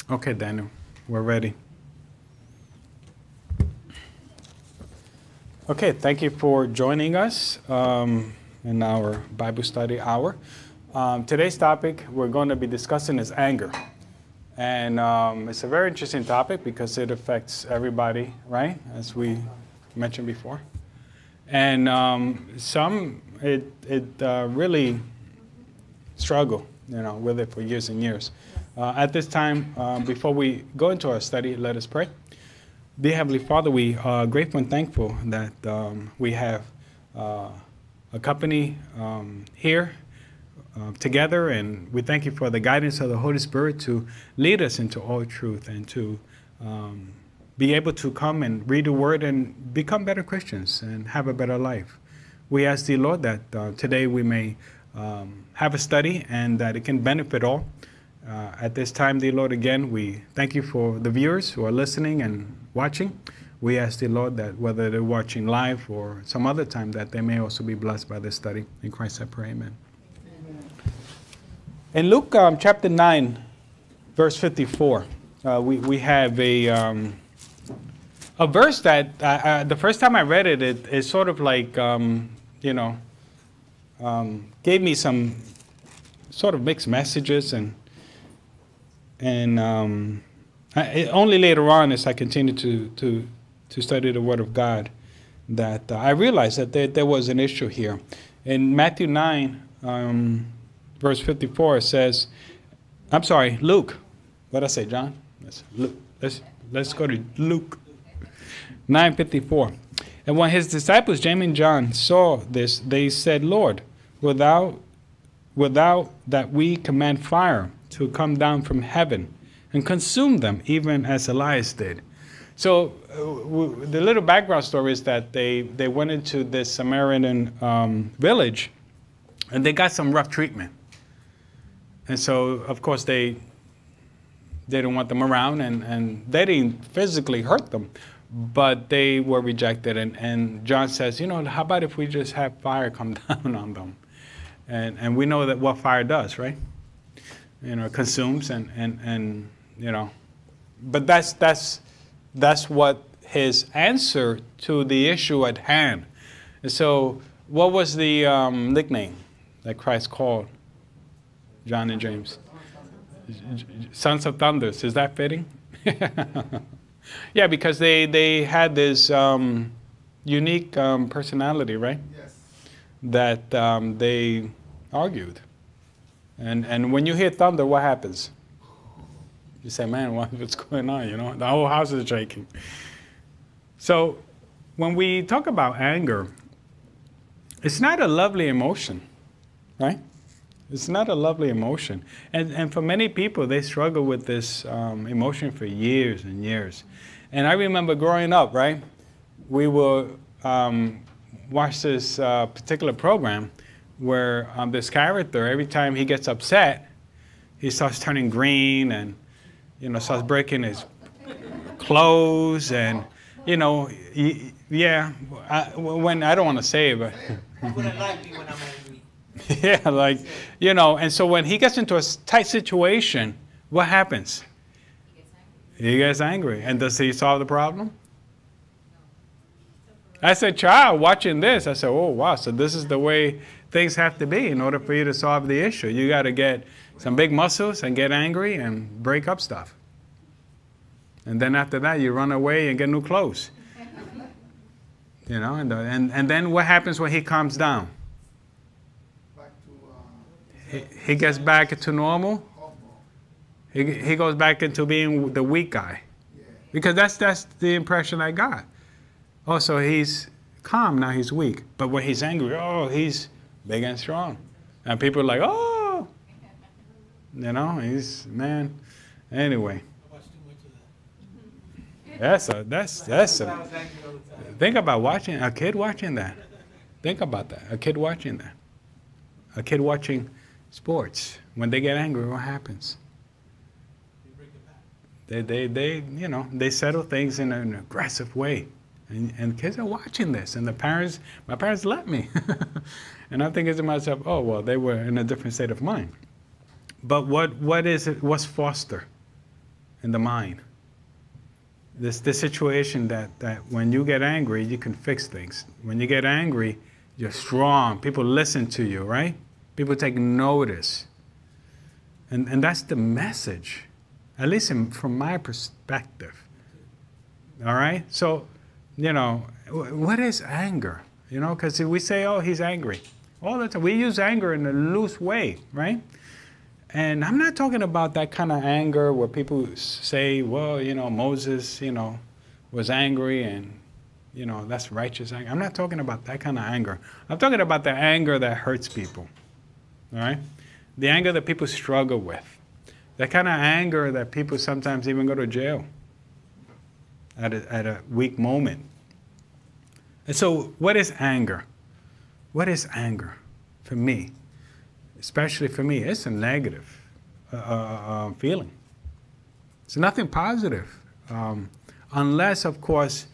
Okay, Daniel, we're ready. Okay, thank you for joining us in our Bible study hour. Today's topic we're going to be discussing is anger. And it's a very interesting topic because it affects everybody, right? As we mentioned before. And some really struggle, with it for years and years. At this time, before we go into our study, let us pray. Dear Heavenly Father, we are grateful and thankful that we have a company here together, and we thank you for the guidance of the Holy Spirit to lead us into all truth and to be able to come and read the Word and become better Christians and have a better life. We ask the Lord that today we may have a study and that it can benefit all. At this time, dear Lord, again, we thank you for the viewers who are listening and watching. We ask the Lord that whether they're watching live or some other time, that they may also be blessed by this study. In Christ I pray, amen. In Luke chapter 9, verse 54, we have a verse that the first time I read it, it sort of like, gave me some sort of mixed messages, and only later on, as I continued to study the Word of God, that I realized that there was an issue here. In Matthew 9, verse 54, it says, I'm sorry, Luke. What did I say, John? Let's go to Luke 9:54. And when his disciples, James and John, saw this, they said, Lord, without that we command fire to come down from heaven and consume them, even as Elias did. So the little background story is that they went into this Samaritan village, and they got some rough treatment. And so, of course, they didn't want them around, and they didn't physically hurt them, but they were rejected. And John says, how about if we just have fire come down on them? And we know that what fire does, right? It consumes and but that's what his answer to the issue at hand. And so what was the nickname that Christ called John and James? Sons of Thunders. Is that fitting? Yeah, because they had this unique personality, right? Yes. That they argued. And when you hear thunder, what happens? You say, man, what's going on? The whole house is shaking. So when we talk about anger, it's not a lovely emotion, right? It's not a lovely emotion. And for many people, they struggle with this emotion for years and years. And I remember growing up, right? We will watch this particular program where this character, every time he gets upset, he starts turning green and, starts breaking his clothes and, when I don't want to say it, but. You wouldn't like me when I'm angry. Yeah, and so when he gets into a tight situation, what happens? He gets angry. And does he solve the problem? As a child watching this, I said, oh, wow, so this is the way things have to be in order for you to solve the issue. You got to get some big muscles and get angry and break up stuff. And then after that, you run away and get new clothes. And then what happens when he calms down? He gets back to normal. He goes back into being the weak guy. Because that's the impression I got. Oh, so he's calm, now he's weak. But when he's angry, he's big and strong. And people are like, oh, he's, man. Anyway. That's think about watching, a kid watching that. Think about that, a kid watching that. A kid watching sports. When they get angry, what happens? They settle things in an aggressive way. And kids are watching this, and my parents let me. And I'm thinking to myself, oh, well, they were in a different state of mind. But what's foster? in the mind. This situation that when you get angry, you can fix things. When you get angry, you're strong. People listen to you, right? People take notice. And that's the message, at least from my perspective. All right? So, what is anger? Because we say, oh, he's angry. All the time. We use anger in a loose way, right? And I'm not talking about that kind of anger where people say, well, Moses, was angry and, that's righteous anger. I'm not talking about that kind of anger. I'm talking about the anger that hurts people, all right? The anger that people struggle with. The kind of anger that people sometimes even go to jail at a weak moment. And so what is anger? What is anger for me? Especially for me, it's a negative feeling. It's nothing positive. Unless, of course,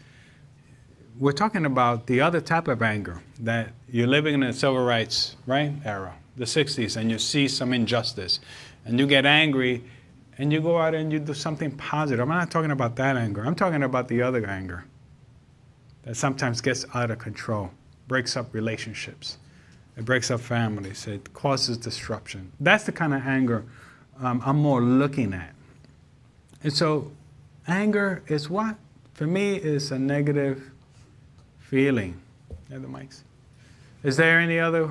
we're talking about the other type of anger, that you're living in the civil rights, right, era, the 60s, and you see some injustice, and you get angry, and you go out and you do something positive. I'm not talking about that anger. I'm talking about the other anger that sometimes gets out of control, breaks up relationships. It breaks up families. It causes disruption. That's the kind of anger I'm more looking at. And so anger is what? For me, it's a negative feeling. Yeah, the mics. Is there any other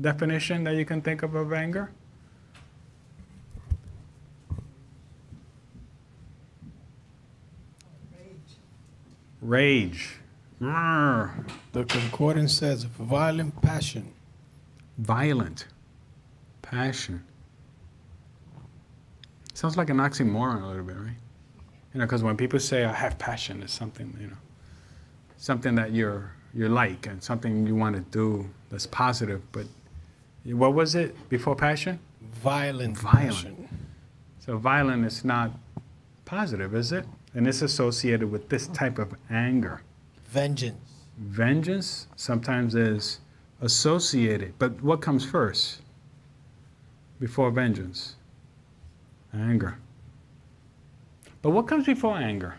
definition that you can think of anger? Rage. The concordance says violent passion. Violent passion. Sounds like an oxymoron a little bit, right? Because when people say I have passion, it's something, something that you're like and something you want to do that's positive. But what was it before passion? Violent passion. So violent is not positive, is it? And it's associated with this type of anger. Vengeance. Vengeance sometimes is associated. But what comes first before vengeance? Anger. But what comes before anger?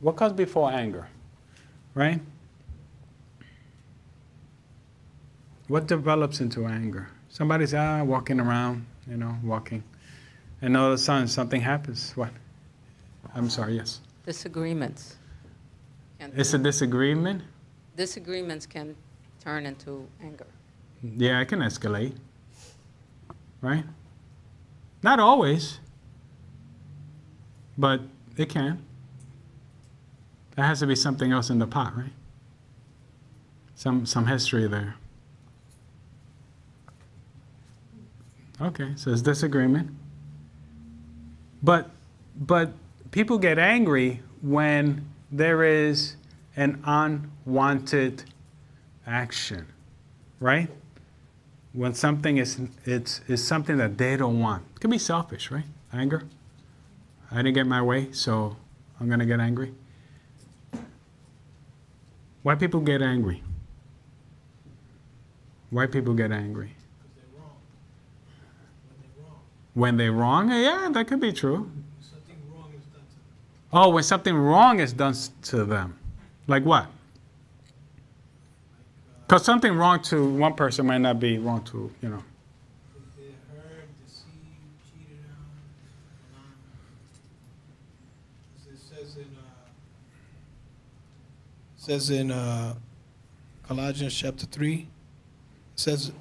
What comes before anger? Right? What develops into anger? Somebody's walking around, walking. And all of a sudden something happens. What? I'm sorry, yes. Disagreements. It's a disagreement? Disagreements can turn into anger. Yeah, it can escalate. Right? Not always, but it can. There has to be something else in the pot, right? Some history there. Okay, so it's disagreement. But people get angry when there is an unwanted action, right? When something is something that they don't want. It can be selfish, right? Anger. I didn't get my way, so I'm going to get angry. Why people get angry? Why people get angry? Because they're wrong. When they're wrong? Yeah, that could be true. Something wrong is done to them. Oh, when something wrong is done to them. Like what? Because something wrong to one person might not be wrong to, If they're hurt, deceived, cheated on. It says in Colossians chapter 3, it says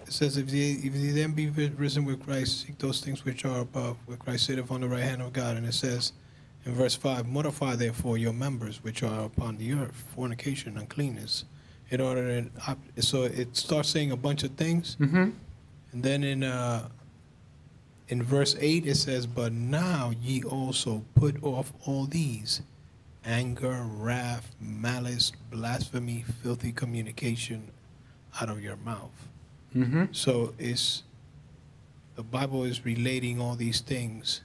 if they then be risen with Christ, seek those things which are above, where Christ sitteth on the right hand of God. And it says in verse 5, mortify therefore your members which are upon the earth, fornication, uncleanness. In order to, so it starts saying a bunch of things. Mm-hmm. And then in verse 8 it says, but now ye also put off all these: anger, wrath, malice, blasphemy, filthy communication out of your mouth. Mm-hmm. So the Bible is relating all these things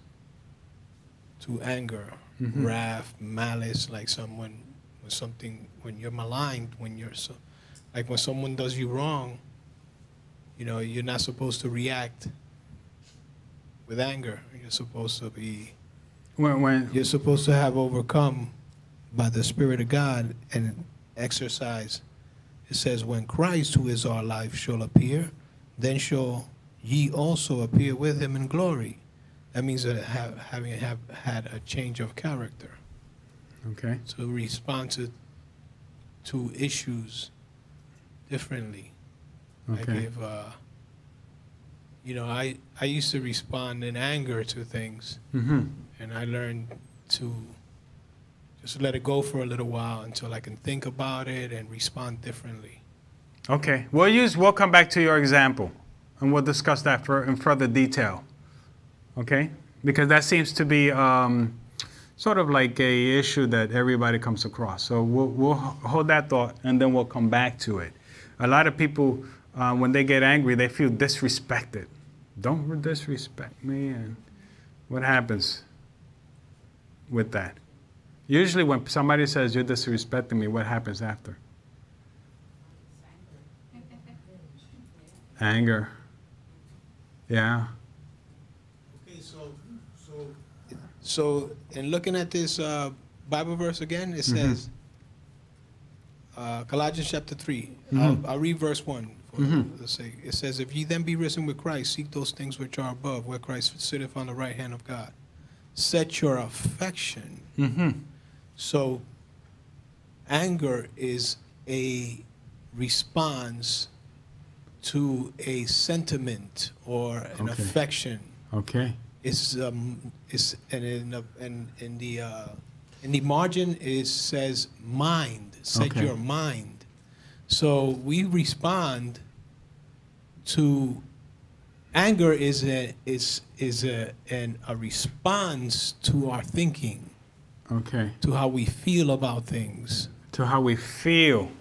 to anger, Mm-hmm. wrath, malice, like when you're maligned, like when someone does you wrong, you're not supposed to react with anger. You're supposed to be. When You're supposed to have overcome by the Spirit of God and exercise. It says, when Christ, who is our life, shall appear, then shall ye also appear with him in glory. That means that having had a change of character okay. to respond to issues differently. Okay. Like if, I used to respond in anger to things, Mm-hmm. and I learned to just let it go for a little while until I can think about it and respond differently. Okay. We'll come back to your example, and we'll discuss that in further detail. Okay? Because that seems to be sort of like a issue that everybody comes across. So we'll hold that thought, and then we'll come back to it. A lot of people, when they get angry, they feel disrespected. Don't disrespect me, and what happens with that? Usually when somebody says you're disrespecting me, what happens after? Anger. Yeah. Okay, so in looking at this Bible verse again, it says, Colossians chapter 3. I'll read verse 1 for the sake. It says, if ye then be risen with Christ, seek those things which are above, where Christ sitteth on the right hand of God. Set your affection. Mm-hmm. So anger is a response to a sentiment or an Okay. affection. Okay. It's and in the margin it says mind. Set Okay. your mind. So we respond to anger is a response to our thinking, Okay. to how we feel about things, To how we feel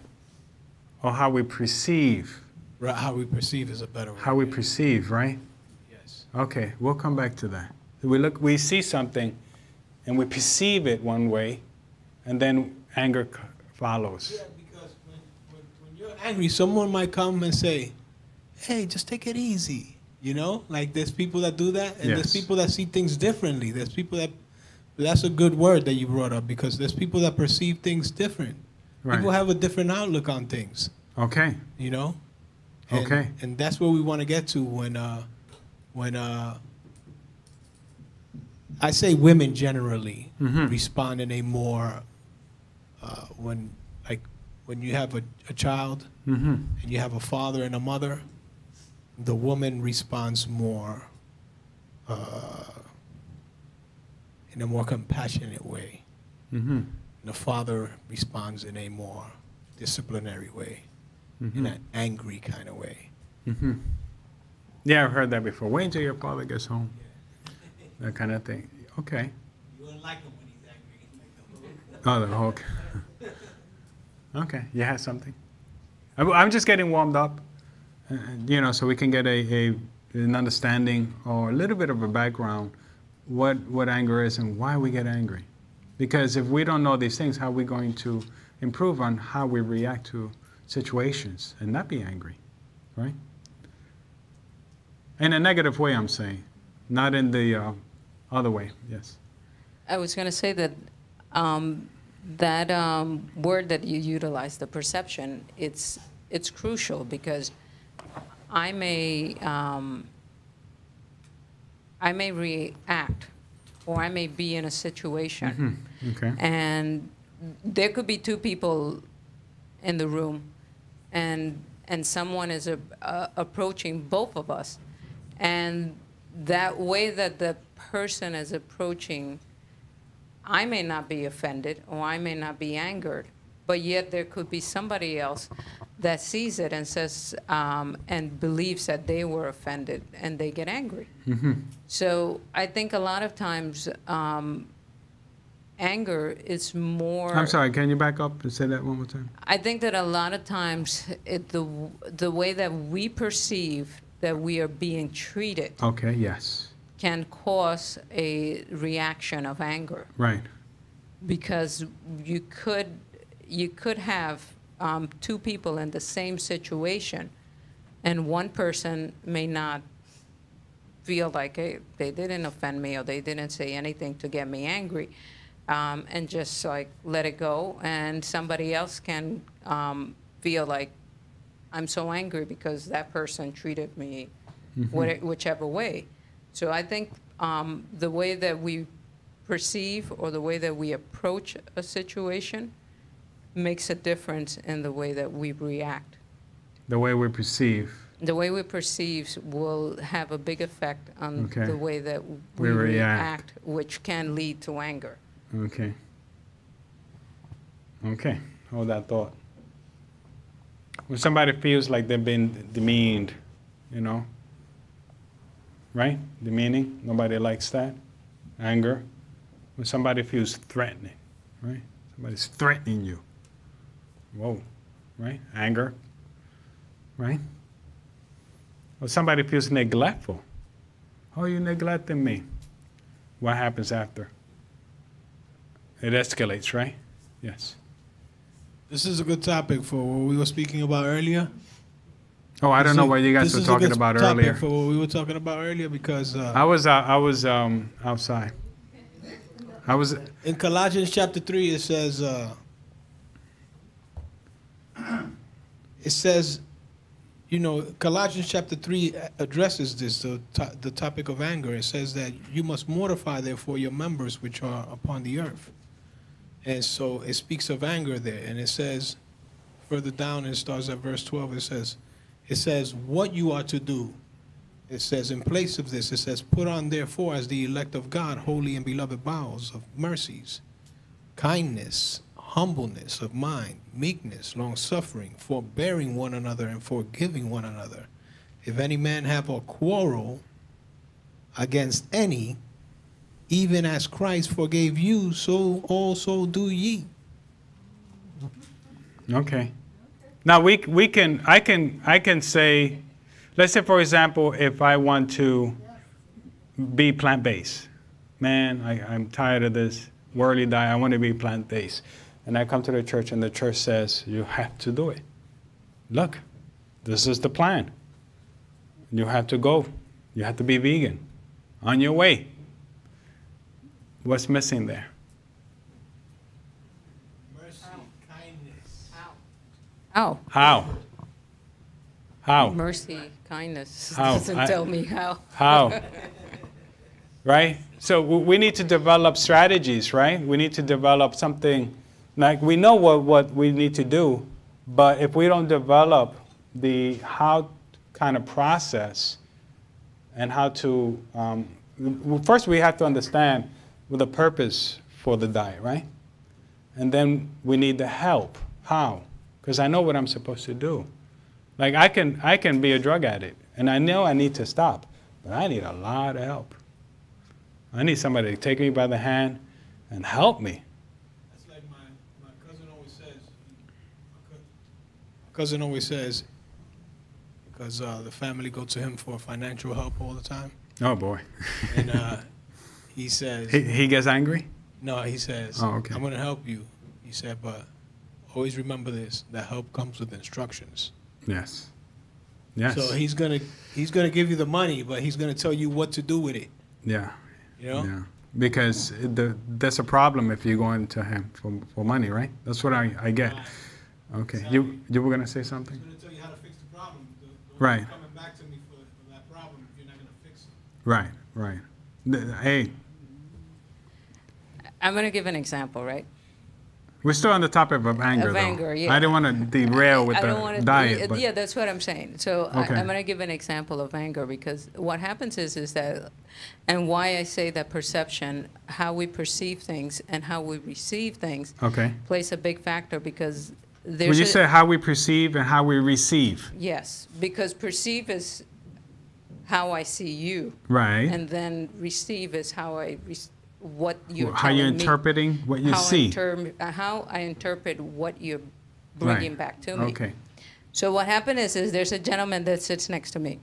or how we perceive. right? How we perceive is a better word. How we perceive, right? Yes. Okay, we'll come back to that. We see something and we perceive it one way, and then anger follows. Yeah, because when you're angry, someone might come and say, hey, just take it easy. You know, like there's people that do that, and there's Yes. people that see things differently. There's people that's a good word that you brought up, because there's people that perceive things different. Right. People have a different outlook on things, Okay. you know? And, Okay. And that's where we want to get to when I say women generally Mhm. respond in a more, when you have a child, Mm-hmm. and you have a father and a mother, the woman responds more in a more compassionate way. Mm-hmm. The father responds in a more disciplinary way, Mm-hmm. in an angry kind of way. Mm-hmm. Yeah, I've heard that before. Wait until your father gets home. That kind of thing. Okay. You wouldn't like him when he's angry. Oh, the Hulk. Okay, you had something? I'm just getting warmed up, so we can get an understanding or a little bit of a background what anger is and why we get angry. Because if we don't know these things, how are we going to improve on how we react to situations and not be angry, right? In a negative way, I'm saying, not in the other way. Yes. I was going to say that word that you utilize, the perception, it's crucial, because I may react, or I may be in a situation, Okay. and there could be two people in the room, and someone is approaching both of us, and that way that the person is approaching, I may not be offended or I may not be angered, but yet there could be somebody else that sees it and says and believes that they were offended, and they get angry. Mm-hmm. So I think a lot of times anger is more. I'm sorry, can you back up and say that one more time? I think that a lot of times the way that we perceive that we are being treated Okay, yes. can cause a reaction of anger, Right. because you could have two people in the same situation, and one person may not feel like, hey, they didn't offend me or they didn't say anything to get me angry, and just like let it go. And somebody else can feel like I'm so angry because that person treated me whichever way. So I think the way that we perceive or the way that we approach a situation makes a difference in the way that we react. The way we perceive. The way we perceive will have a big effect on Okay. the way that We we react. react, which can lead to anger. Okay. Okay. Hold that thought. When somebody feels like they've been demeaned, you know, right? Demeaning, nobody likes that. Anger. When somebody feels threatening, right? Somebody's threatening you. Whoa, right? Anger, right? Or somebody feels neglectful. Oh, you neglecting me. What happens after? It escalates, right? Yes. This is a good topic for what we were speaking about earlier. Oh, I don't know what you guys This were is a talking good about topic earlier. for what we were talking about earlier because I was outside. I was in Colossians chapter 3 it says, you know, Colossians chapter 3 addresses this, the topic of anger. It says that you must mortify therefore your members which are upon the earth. And so it speaks of anger there. And it says, further down, it starts at verse 12, it says what you are to do. It says, in place of this, it says, put on therefore as the elect of God, holy and beloved bowels of mercies, kindness, humbleness of mind, meekness, long-suffering, forbearing one another and forgiving one another. If any man have a quarrel against any, even as Christ forgave you, so also do ye. okay. Now I can say, let's say for example, if I want to be plant-based, man, I'm tired of this worldly diet. I want to be plant-based, and I come to the church, and the church says you have to do it. Look, this is the plan. You have to go. You have to be vegan. On your way. What's missing there? Mercy, kindness. How? How? How? Mercy, kindness How? doesn't tell me how. How? Right? So we need to develop strategies, right? We need to develop something, like we know what we need to do, but if we don't develop the how kind of process and how to, first we have to understand the purpose for the diet, right? And then we need the help. How? Because I know what I'm supposed to do. Like I can be a drug addict, and I know I need to stop, but I need a lot of help. I need somebody to take me by the hand and help me. That's like my cousin always says. My cousin always says, because the family go to him for financial help all the time, Oh boy. and he says, He gets angry? no, he says, Oh, okay. I'm going to help you. He said, but always remember this: that help comes with instructions. Yes. Yes. So he's gonna give you the money, but he's gonna tell you what to do with it. Yeah. You know? Yeah. Because that's a problem if you go into him for money, right? That's what I get. Okay. You were gonna say something? He's gonna tell you how to fix the problem. Don't Right. keep coming back to me for that problem if you're not gonna fix it. Right. Right. Hey, I'm going to give an example, right? we're still on the topic of anger, Of though. anger, yeah. I didn't want to derail with I don't the wanna- diet, but Yeah, that's what I'm saying. So Okay. I'm going to give an example of anger because what happens is that, and why I say that perception, how we perceive things and how we receive things okay. plays a big factor because there's When you a- say how we perceive and how we receive, Yes, because perceive is how I see you, right? and then receive is how what you're How you're telling me. interpreting what you how see. How I interpret what you're Right. bringing back to me. Okay. So what happened is there's a gentleman that sits next to me.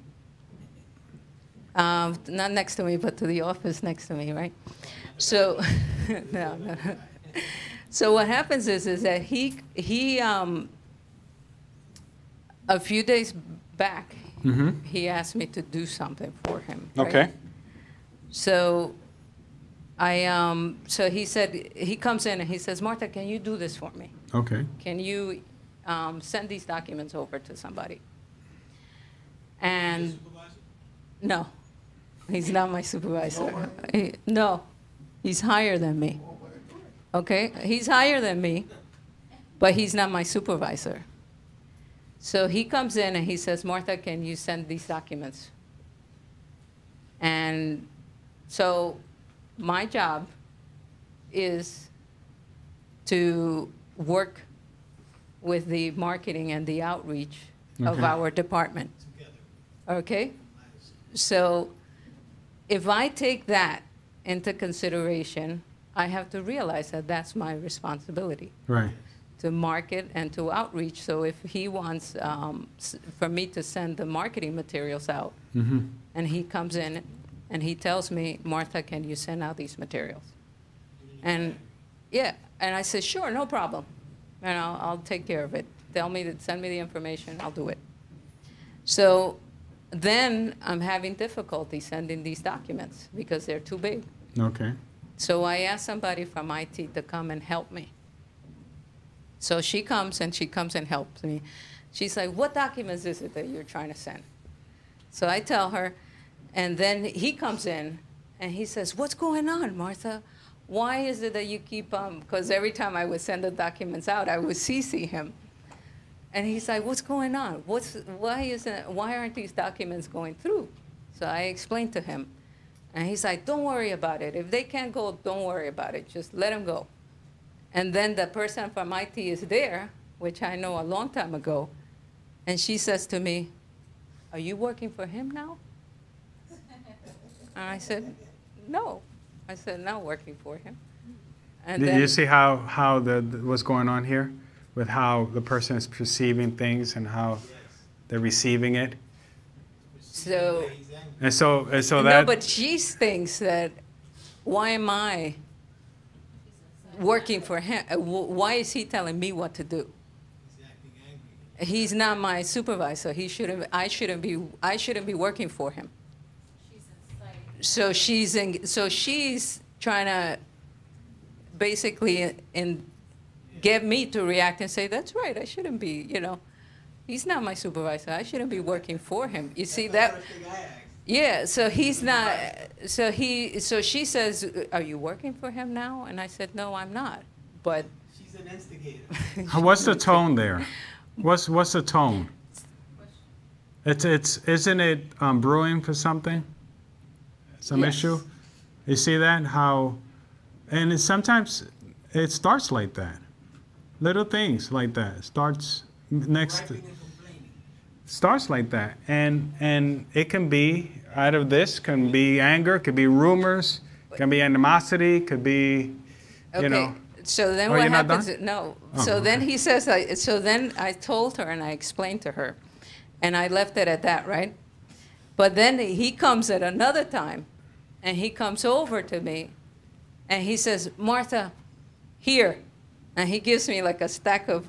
Not next to me, but to the office next to me, right? So, no. So what happens is that he a few days back, he asked me to do something for him. Right? Okay. So so he said, he comes in and he says, Martha, can you do this for me? Okay. Can you send these documents over to somebody? And no, he's not my supervisor. No, he's higher than me. Okay, he's higher than me, but he's not my supervisor. So he comes in and he says, Martha, can you send these documents? And so my job is to work with the marketing and the outreach of Okay. our department. Okay? So if I take that into consideration, I have to realize that that's my responsibility Right. to market and to outreach. So if he wants for me to send the marketing materials out, and he comes in and he tells me, Martha, can you send out these materials? And yeah, and I said, sure, no problem. And I'll take care of it. Tell me to send me the information, I'll do it. So then I'm having difficulty sending these documents because they're too big. Okay. So I asked somebody from IT to come and help me. So she comes and helps me. She's like, what documents is it that you're trying to send? So I tell her, and then he comes in and he says, what's going on, Martha? Why is it that you keep, because every time I would send the documents out, I would CC him. And he's like, what's going on? Why aren't these documents going through? So I explained to him. And he's like, don't worry about it. If they can't go, don't worry about it. Just let them go. And then the person from IT is there, which I know a long time ago, and she says to me, are you working for him now? And I said, no. I said, not working for him. And Did then, you see how what's going on here with how the person is perceiving things and how they're receiving it? so, And so no, that but she thinks that, why am I working for him? Why is he telling me what to do? He's not my supervisor. I shouldn't be working for him. So she's trying to basically get me to react and say, that's right, I shouldn't be, he's not my supervisor. I shouldn't be working for him. You see that? Yeah, so he's not, so she says, are you working for him now? And I said, no, I'm not. But She's an instigator. what's the tone there? What's the tone? Isn't it brewing for something? Some Yes. issue? You see that? And sometimes it starts like that. Little things like that. Starts next. Griping and complaining. Starts like that, and it can be out of this, can be anger, could be rumors, can be animosity, could be, okay. know. So then Oh, what you're not happens? done? No. Oh, So then okay. he says, so then I told her and I explained to her, and I left it at that, right? But then he comes at another time, and he comes over to me, and he says, Martha, here. And he gives me like a stack of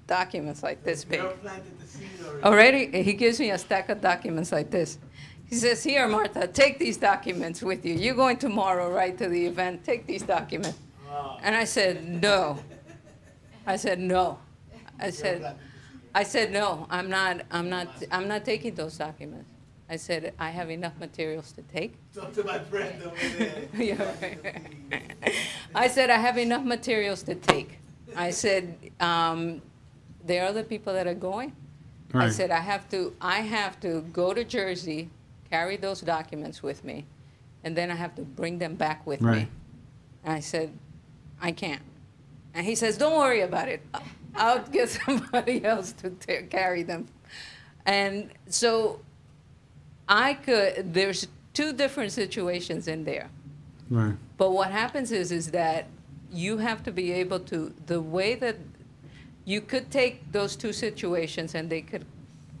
documents like this big. Girl planted the seed already. Already, he gives me a stack of documents like this. He says, here, Martha, take these documents with you. You're going tomorrow, right, to the event. Take these documents. Wow. And I said, no. I said, no. I said, no, I'm not taking those documents. I said, I have enough materials to take. Talk to my friend over there. Yeah, right. I said, I have enough materials to take. I said, there are other people that are going. I Right. said, I have to go to Jersey, carry those documents with me, and then I have to bring them back with me. Right. And I said, I can't. And he says, don't worry about it. I'll get somebody else to carry them. And so there's two different situations in there. Right. But what happens is that you have to be able to, the way that you could take those two situations and they could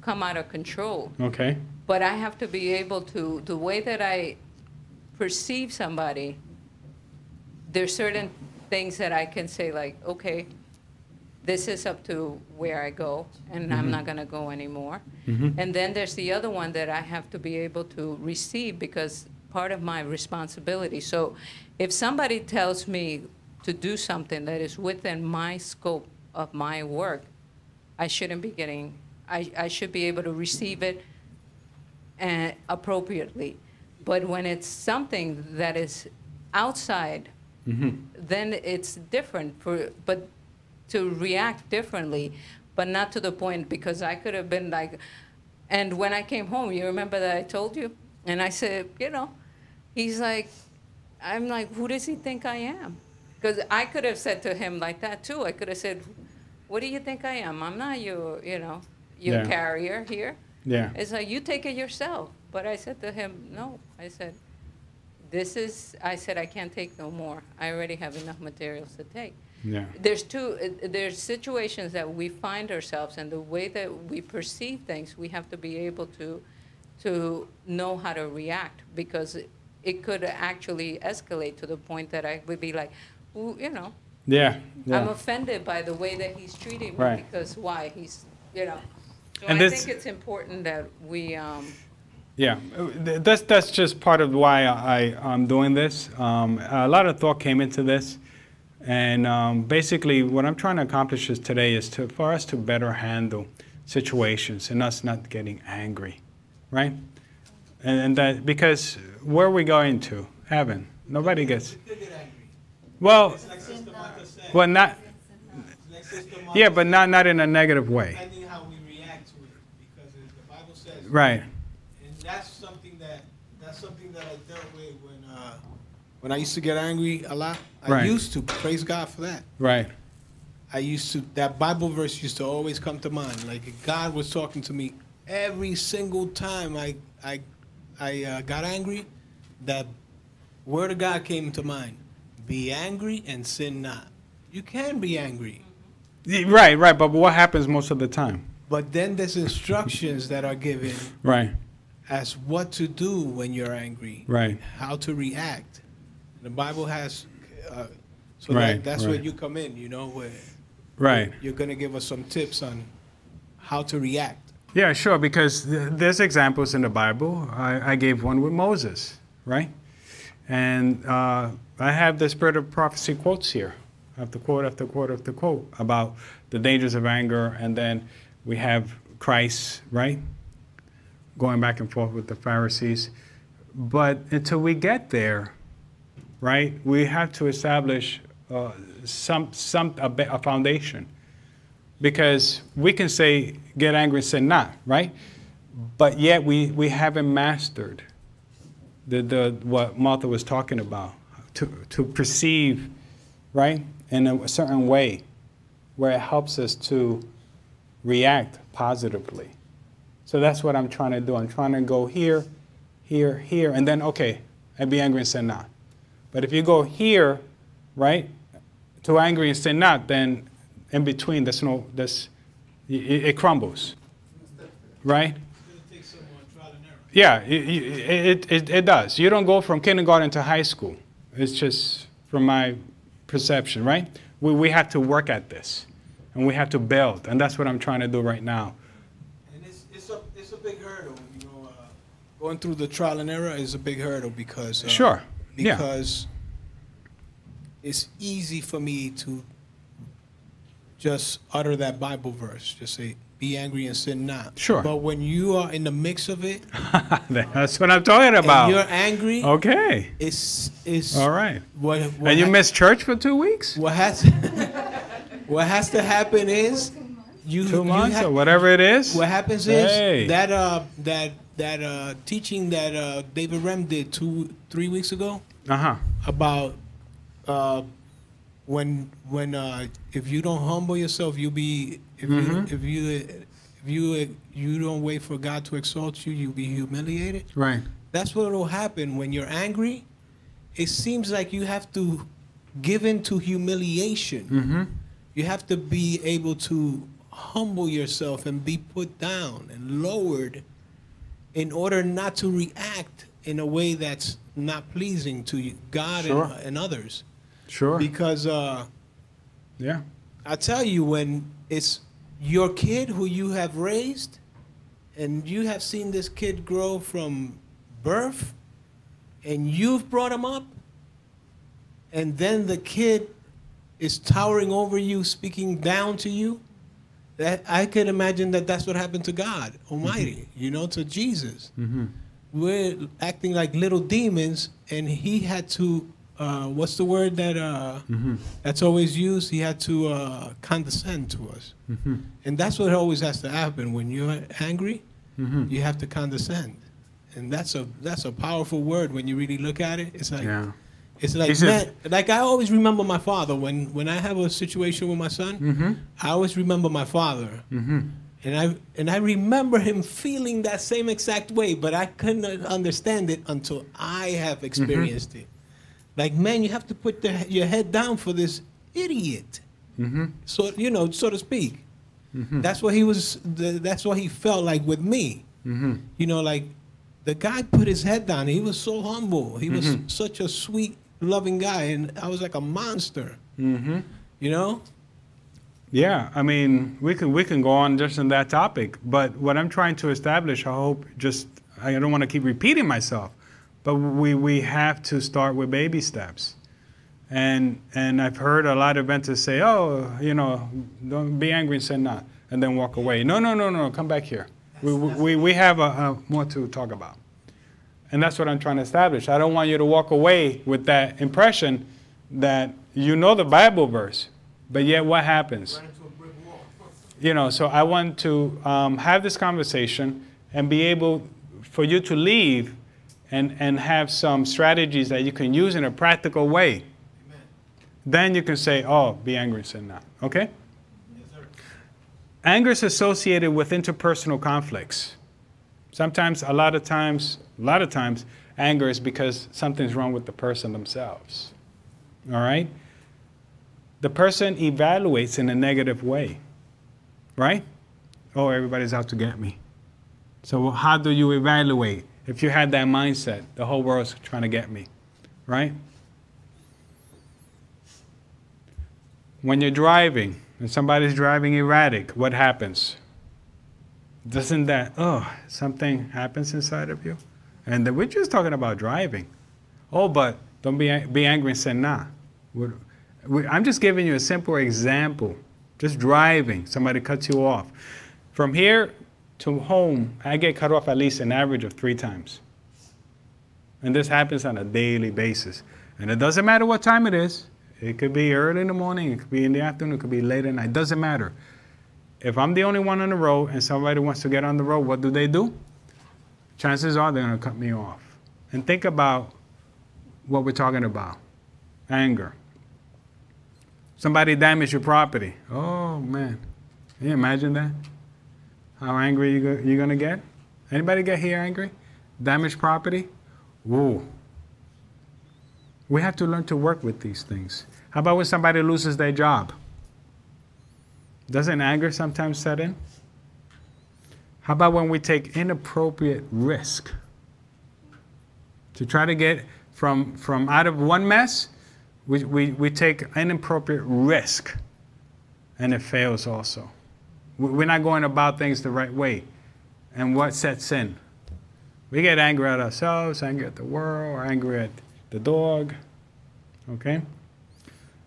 come out of control. Okay. But I have to be able to, the way that I perceive somebody, there's certain things that I can say like, okay, this is up to where I go, and I'm not going to go anymore. Mhm. And then there's the other one that I have to be able to receive because part of my responsibility. So if somebody tells me to do something that is within my scope of my work, I shouldn't be getting, I should be able to receive it appropriately. But when it's something that is outside, then it's different. But to react differently, but not to the point, because I could have been like, and when I came home, you remember that I told you? And I said, you know, he's like, I'm like, who does he think I am? Because I could have said to him like that too. I could have said, what do you think I am? I'm not your, you know, your Yeah. carrier here. Yeah. It's like, you take it yourself. But I said to him, no. I said, I said, I can't take no more. I already have enough materials to take. Yeah. There's situations that we find ourselves, and the way that we perceive things, we have to be able to know how to react, because it could actually escalate to the point that I would be like, "Ooh, you know, Yeah. I'm Yeah. offended by the way that he's treating me, Right. because why? He's, you know. So And I this- think it's important that we, Yeah, that's just part of why I'm doing this. A lot of thought came into this, and basically what I'm trying to accomplish is today is for us to better handle situations and us not getting angry, right? And that, because where are we going to? Heaven. Nobody gets. We could get angry. Well, It's like Sister Martha said. well, not. It's like Sister Martha Yeah, but said, not in a negative way. depending how we react to it, because as the Bible says. Right. And that's something that I dealt with when I used to get angry a lot. I Right. used to, praise God for that. Right. That Bible verse used to always come to mind. Like God was talking to me every single time I got angry. That word of God came to mind: be angry and sin not. You can be angry, Right. Right. But what happens most of the time? but then there's instructions that are given Right. as what to do when you're angry, Right. how to react. The Bible has, Right, that's where right. you come in, you know, where Right. you're going to give us some tips on how to react. Yeah, sure, because there's examples in the Bible. I gave one with Moses, right? And I have the Spirit of Prophecy quotes here, after quote, after quote, after quote, about the dangers of anger. And then we have Christ, right? Going back and forth with the Pharisees. But until we get there, right, we have to establish a foundation. Because we can say, get angry and sin not, right? But yet we haven't mastered what Martha was talking about, to perceive, right, in a certain way where it helps us to react positively. So that's what I'm trying to do. I'm trying to go here, here, here, and then, okay, and be angry and sin not. But if you go here, right, to angry and sin not, then in between, it crumbles, right? It's going to take some trial and error. Yeah, it does. You don't go from kindergarten to high school. It's just from my perception, right? We have to work at this, and we have to build, and that's what I'm trying to do right now. And it's a big hurdle, you know. Going through the trial and error is a big hurdle because Sure. Yeah. because it's easy for me to just utter that Bible verse, just say, "Be angry and sin not." Sure. But when you are in the mix of it, That's what I'm talking and you're about. angry, Okay. it's All right. what And you missed church for 2 weeks? what has what has to happen is you 2 you months ha- or whatever it is? What happens is Hey. that teaching that David Rem did 2-3 weeks ago Uh-huh. about when if you don't humble yourself, you'll be if you don't wait for God to exalt you, you'll be humiliated. Right. That's what will happen when you're angry. It seems like you have to give in to humiliation. Mm-hmm. You have to be able to humble yourself and be put down and lowered in order not to react in a way that's not pleasing to you, God Sure. and others. Sure. Because Yeah. I tell you, when it's your kid who you have raised, and you have seen this kid grow from birth, and you've brought him up, and then the kid is towering over you, speaking down to you, that I could imagine that that's what happened to God Almighty, you know, to Jesus. We're acting like little demons, and he had to, what's the word that that's always used? He had to condescend to us. And that's what always has to happen. When you're angry, you have to condescend. And that's a powerful word when you really look at it. It's like, it's like, man, like I always remember my father. When I have a situation with my son, I always remember my father. And I remember him feeling that same exact way, but I couldn't understand it until I have experienced it. Like, man, you have to put your head down for this idiot. So, you know, so to speak. That's what he was. That's what he felt like with me. You know, like the guy put his head down. He was so humble. He was such a sweet, loving guy, and I was like a monster. You know. Yeah, I mean, we can go on just on that topic, but what I'm trying to establish, I hope, I don't want to keep repeating myself, but we have to start with baby steps. And I've heard a lot of mentors say, oh, you know, don't be angry and sin not, and then walk away. No, come back here. We have more to talk about. And that's what I'm trying to establish. I don't want you to walk away with that impression that you know the Bible verse, but yet what happens? You know, so I want to have this conversation and be able for you to leave and have some strategies that you can use in a practical way. Amen. Then you can say, oh, be angry and sin not. Okay? Yes, sir. Anger is associated with interpersonal conflicts. Sometimes, a lot of times, anger is because something's wrong with the person themselves. All right? The person evaluates in a negative way, right? Oh, everybody's out to get me. So how do you evaluate? If you had that mindset, the whole world's trying to get me, right? When you're driving and somebody's driving erratic, what happens? Doesn't that, something happens inside of you? And then we're just talking about driving. Oh, but don't be angry and sin not. I'm just giving you a simple example. Just driving, somebody cuts you off. From here to home, I get cut off at least an average of 3 times. And this happens on a daily basis. And it doesn't matter what time it is. It could be early in the morning, it could be in the afternoon, it could be late at night. It doesn't matter. If I'm the only one on the road and somebody wants to get on the road, what do? Chances are they're going to cut me off. And think about what we're talking about. Anger. Somebody damaged your property. Oh, man. Can you imagine that? How angry you're going to get? Anybody get here angry? Damaged property? Whoa. We have to learn to work with these things. How about when somebody loses their job? Doesn't anger sometimes set in? How about when we take inappropriate risk to try to get from out of one mess? We take inappropriate risk, and it fails also. We're not going about things the right way. And what sets in? We get angry at ourselves, angry at the world, or angry at the dog. Okay?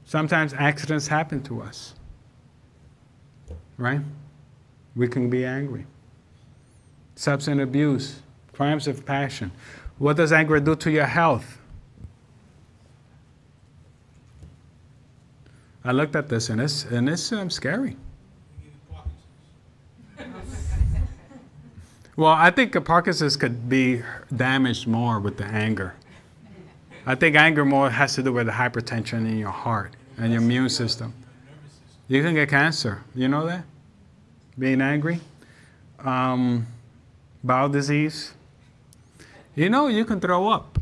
Sometimes accidents happen to us. Right? We can be angry. Substance abuse, crimes of passion. What does anger do to your health? I looked at this and it's scary. Well, I think Parkinson's could be damaged more with the anger. I think anger more has to do with the hypertension in your heart and your immune system. You can get cancer. You know that? Being angry. Bowel disease. You know, you can throw up,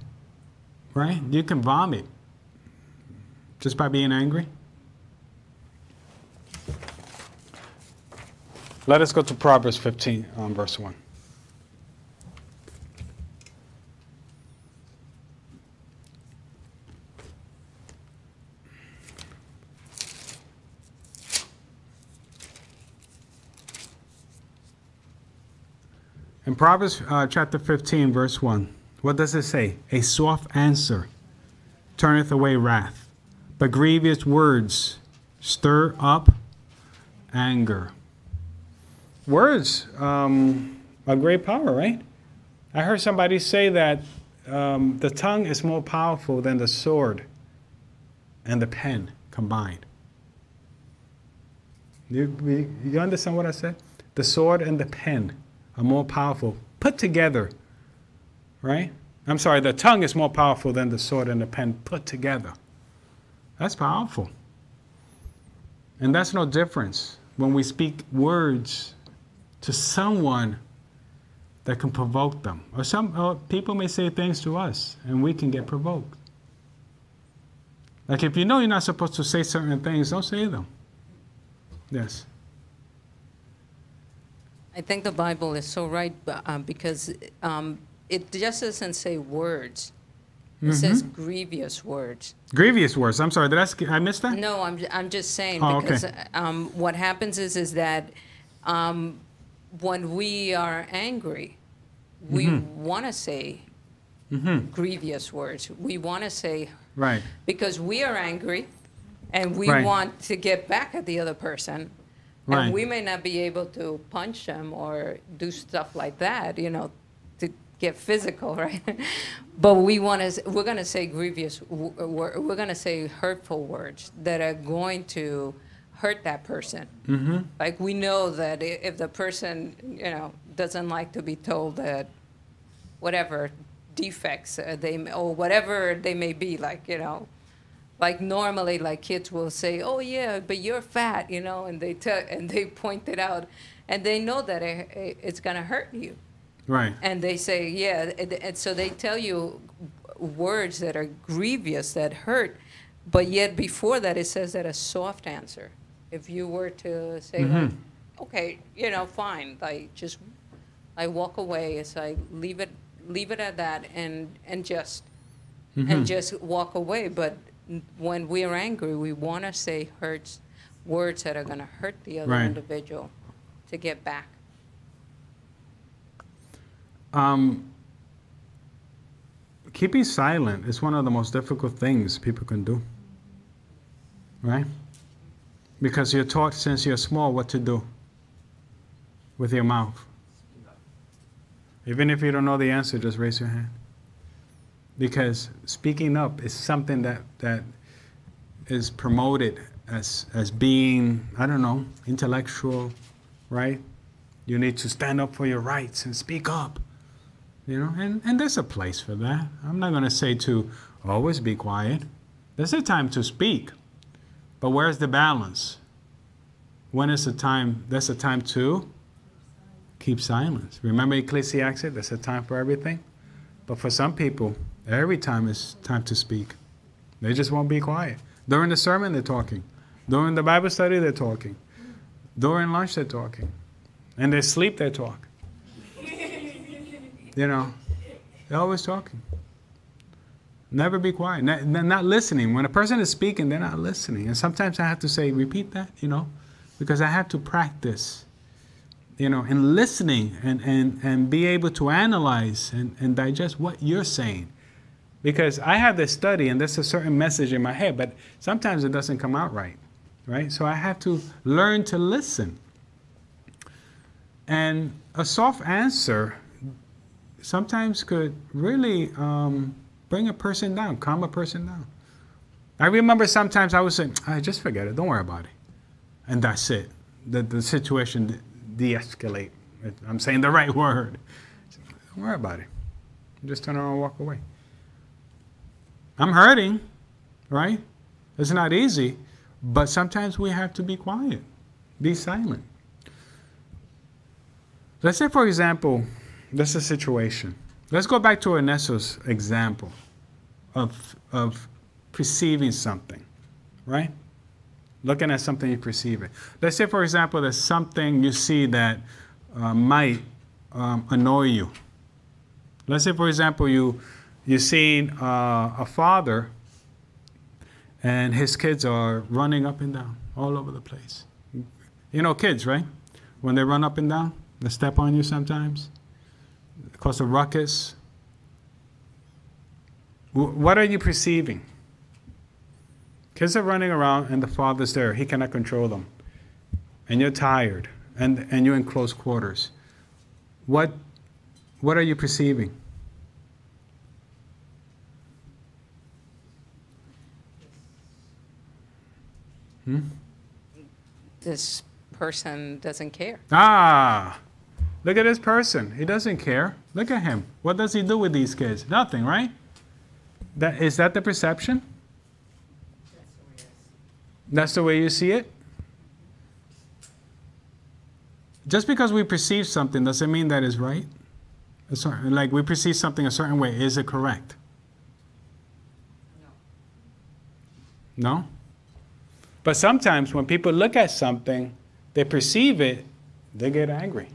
right? You can vomit just by being angry. Let us go to Proverbs 15, verse 1. In Proverbs chapter 15, verse 1, what does it say? A soft answer turneth away wrath, but grievous words stir up anger. Words are great power, right? I heard somebody say that the tongue is more powerful than the sword and the pen combined. You understand what I said? The sword and the pen are more powerful put together, right? I'm sorry, the tongue is more powerful than the sword and the pen put together. That's powerful. And that's no difference when we speak words to someone that can provoke them. Or people may say things to us and we can get provoked. Like if you know you're not supposed to say certain things, don't say them. Yes. I think the Bible is so right because it just doesn't say words. It says grievous words. Grievous words. I'm sorry. Did I miss that? No, I'm just saying Okay. because what happens is that when we are angry, we want to say grievous words. We want to say Right. because we are angry, and we Right. want to get back at the other person. Right. And we may not be able to punch them or do stuff like that, you know, to get physical, right? But we're going to say grievous, we're going to say hurtful words that are going to hurt that person. Like we know that if the person, you know, doesn't like to be told that whatever defects or whatever they may be, like, you know, like normally, like kids will say, "Oh yeah, but you're fat," you know, and they point it out, and they know that it's gonna hurt you, Right. and they say, "Yeah," and so they tell you words that are grievous that hurt, but yet before that it says that a soft answer. If you were to say, like, "Okay, you know, fine," like just I walk away, it's like leave it at that, and just walk away, but when we're angry, we want to say words that are going to hurt the other Right. individual to get back. Keeping silent is one of the most difficult things people can do. Right? Because you're taught since you're small what to do with your mouth. Even if you don't know the answer, just raise your hand. Because speaking up is something that is promoted as being, I don't know, intellectual, right? You need to stand up for your rights and speak up, you know? And there's a place for that. I'm not going to say to always be quiet. There's a time to speak, but where's the balance? When is the time? There's a time to keep silence. Remember Ecclesiastes? There's a time for everything. But for some people, every time is time to speak. They just won't be quiet. During the sermon, they're talking. During the Bible study, they're talking. During lunch, they're talking. And they sleep, they talk. You know, they're always talking. Never be quiet. Not listening. When a person is speaking, they're not listening. And sometimes I have to say, repeat that, you know, because I have to practice, you know, in listening and be able to analyze and digest what you're saying. Because I have this study and there's a certain message in my head, but sometimes it doesn't come out right, right? So I have to learn to listen. And a soft answer sometimes could really bring a person down, calm a person down. I remember sometimes I would say, just forget it, don't worry about it. And that's it. The situation de-escalate. I'm saying the right word. Don't worry about it. Just turn around and walk away. I'm hurting, right? It's not easy, but sometimes we have to be quiet, be silent. Let's say, for example, this is a situation. Let's go back to Ernesto's example of perceiving something, right? Looking at something you perceive it. Let's say, for example, there's something you see that might annoy you. Let's say, for example, you've seen a father and his kids are running up and down all over the place. You know kids, right? When they run up and down, they step on you sometimes. cause a ruckus. What are you perceiving? Kids are running around and the father's there. He cannot control them. And you're tired and you're in close quarters. What are you perceiving? This person doesn't care. Ah, look at this person. He doesn't care. Look at him. What does he do with these kids? Nothing, right? Is that the perception? That's the way you see it? Just because we perceive something doesn't mean that is right. Like we perceive something a certain way, is it correct? No? But sometimes when people look at something, they perceive it, they get angry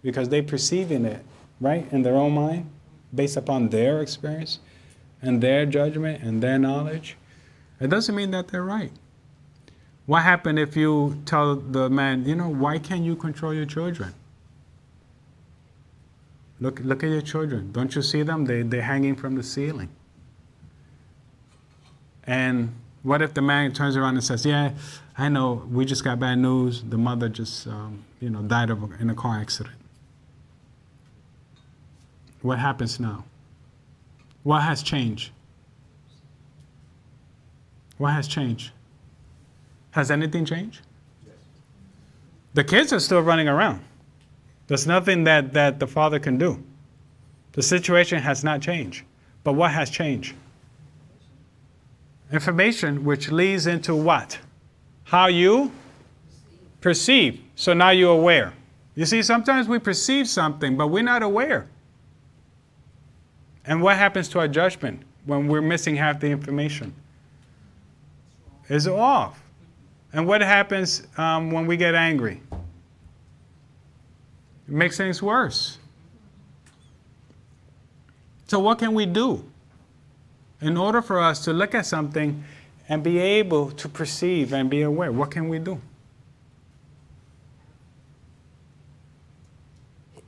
because they're perceiving it, right, in their own mind, based upon their experience and their judgment and their knowledge. It doesn't mean that they're right. What happened if you tell the man, you know, why can't you control your children? Look at your children. Don't you see them? They're hanging from the ceiling. And what if the man turns around and says, yeah, I know, we just got bad news. The mother just, died in a car accident. What happens now? What has changed? What has changed? Has anything changed? Yes. The kids are still running around. There's nothing that the father can do. The situation has not changed. But what has changed? Information, which leads into what? How you perceive. So now you're aware. You see, sometimes we perceive something, but we're not aware. And what happens to our judgment when we're missing half the information? It's off. And what happens when we get angry? It makes things worse. So what can we do in order for us to look at something and be able to perceive and be aware? What can we do?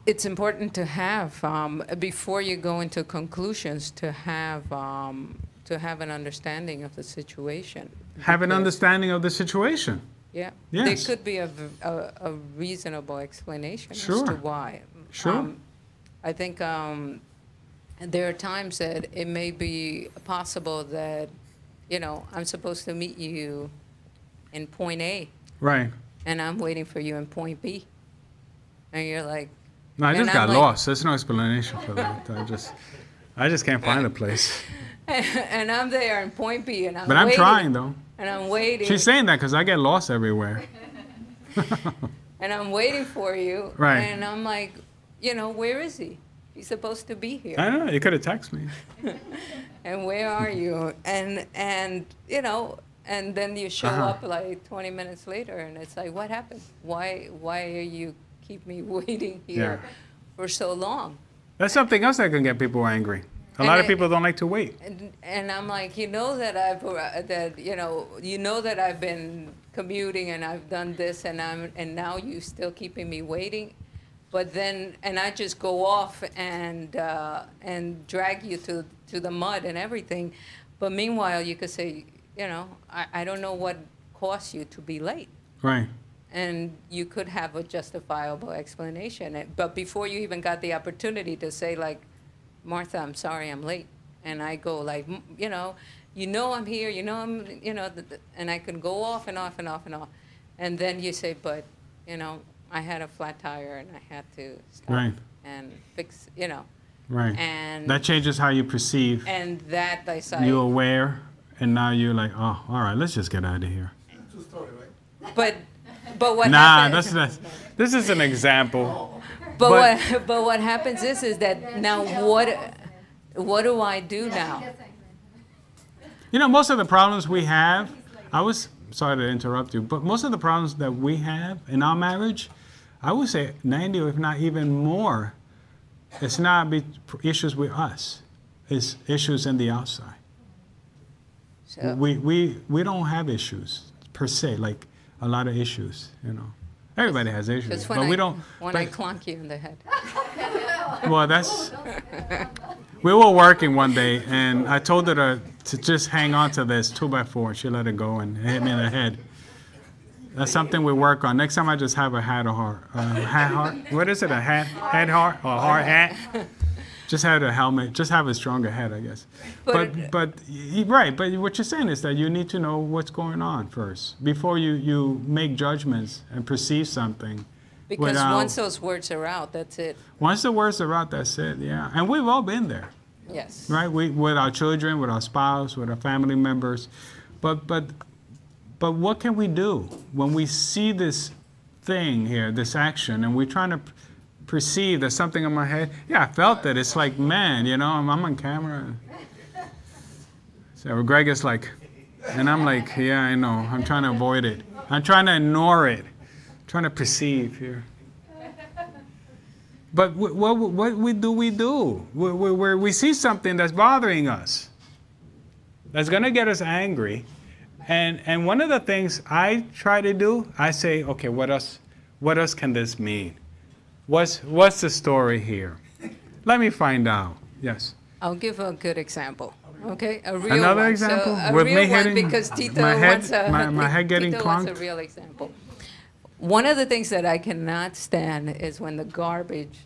It's important to have, before you go into conclusions, to have an understanding of the situation. Have an understanding of the situation. Yeah. Yes. There could be a reasonable explanation Sure. as to why. Sure. I think there are times that it may be possible that, I'm supposed to meet you in point A. Right. And I'm waiting for you in point B. And you're like, No, I just and got I'm like- lost. There's no explanation for that. I just can't find a place. and I'm there in point B, and But I'm waiting, trying, though. And I'm waiting. She's saying that because I get lost everywhere. And I'm waiting for you. Right. And I'm like, where is he? He's supposed to be here. I know. You could have texted me. And where are you? And and then you show up like 20 minutes later, and it's like, what happened? Why are you keep me waiting here for so long? That's something else that can get people angry. A lot of people don't like to wait. And I'm like, that I've been commuting and I've done this and now you still keeping me waiting, but then I just go off and drag you to the mud and everything, but meanwhile you could say, I don't know what caused you to be late. Right. And you could have a justifiable explanation, but before you even got the opportunity to say like, Martha, I'm sorry I'm late. And I go like, I'm here, I'm, and I can go off and off and off and off. And then you say, but, I had a flat tire and I had to stop and fix, Right. And that changes how you perceive. And that I say. You're aware, and now you're like, oh, all right, let's just get out of here. True story, right? But what Nah, happens? this is an example. But what happens is that now what do I do now? Most of the problems we have, I was sorry to interrupt you, but most of the problems that we have in our marriage, I would say 90 or if not even more, it's not issues with us. It's issues in the outside. So, We don't have issues per se, like a lot of issues, Everybody has issues, just but we don't. When I clonk you in the head. Well, that's. We were working one day, and I told her to just hang on to this 2x4. She let it go and hit me in the head. That's something we work on. Next time I just have a hat or heart. What is it? A head heart or a hard hat? Just have a helmet. Just have a stronger head, I guess. But right. But what you're saying is that you need to know what's going on first before you make judgments and perceive something. Because once those words are out, that's it. Once the words are out, that's it. Yeah, and we've all been there. Yes. Right. With our children, with our spouse, with our family members, but what can we do when we see this thing here, this action, and we're trying to perceive there's something in my head? Yeah, I felt it. It's like, man, you know, I'm on camera. So Greg is like, and I'm like, yeah, I know. I'm trying to avoid it. I'm trying to ignore it. I'm trying to perceive here. But what do? We see something that's bothering us, that's going to get us angry. And one of the things I try to do, I say, okay, what else can this mean? What's the story here? Let me find out. Yes. I'll give a good example. Okay, a real Another one. example? So a With real me one hitting because Tito my head, wants a my head getting Tito wants a clunked? real example. One of the things that I cannot stand is when the garbage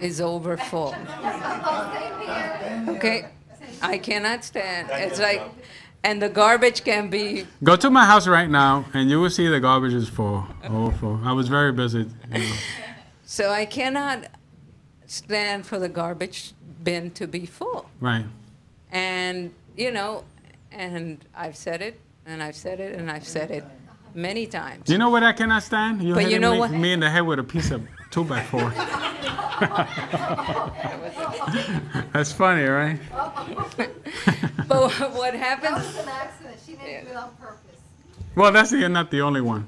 is over full. Okay, I cannot stand. It's like, and the garbage can be. Go to my house right now, and you will see the garbage is full, overfull. I was very busy. You know. So I cannot stand for the garbage bin to be full. Right. And, you know, and I've said it, and I've said it, and I've said it many times. You know what I cannot stand? You But hitting you know what? me in the head with a piece of 2x4. That's funny, right? But what happens? That was an accident. She didn't do it on purpose. Well, that's not the only one.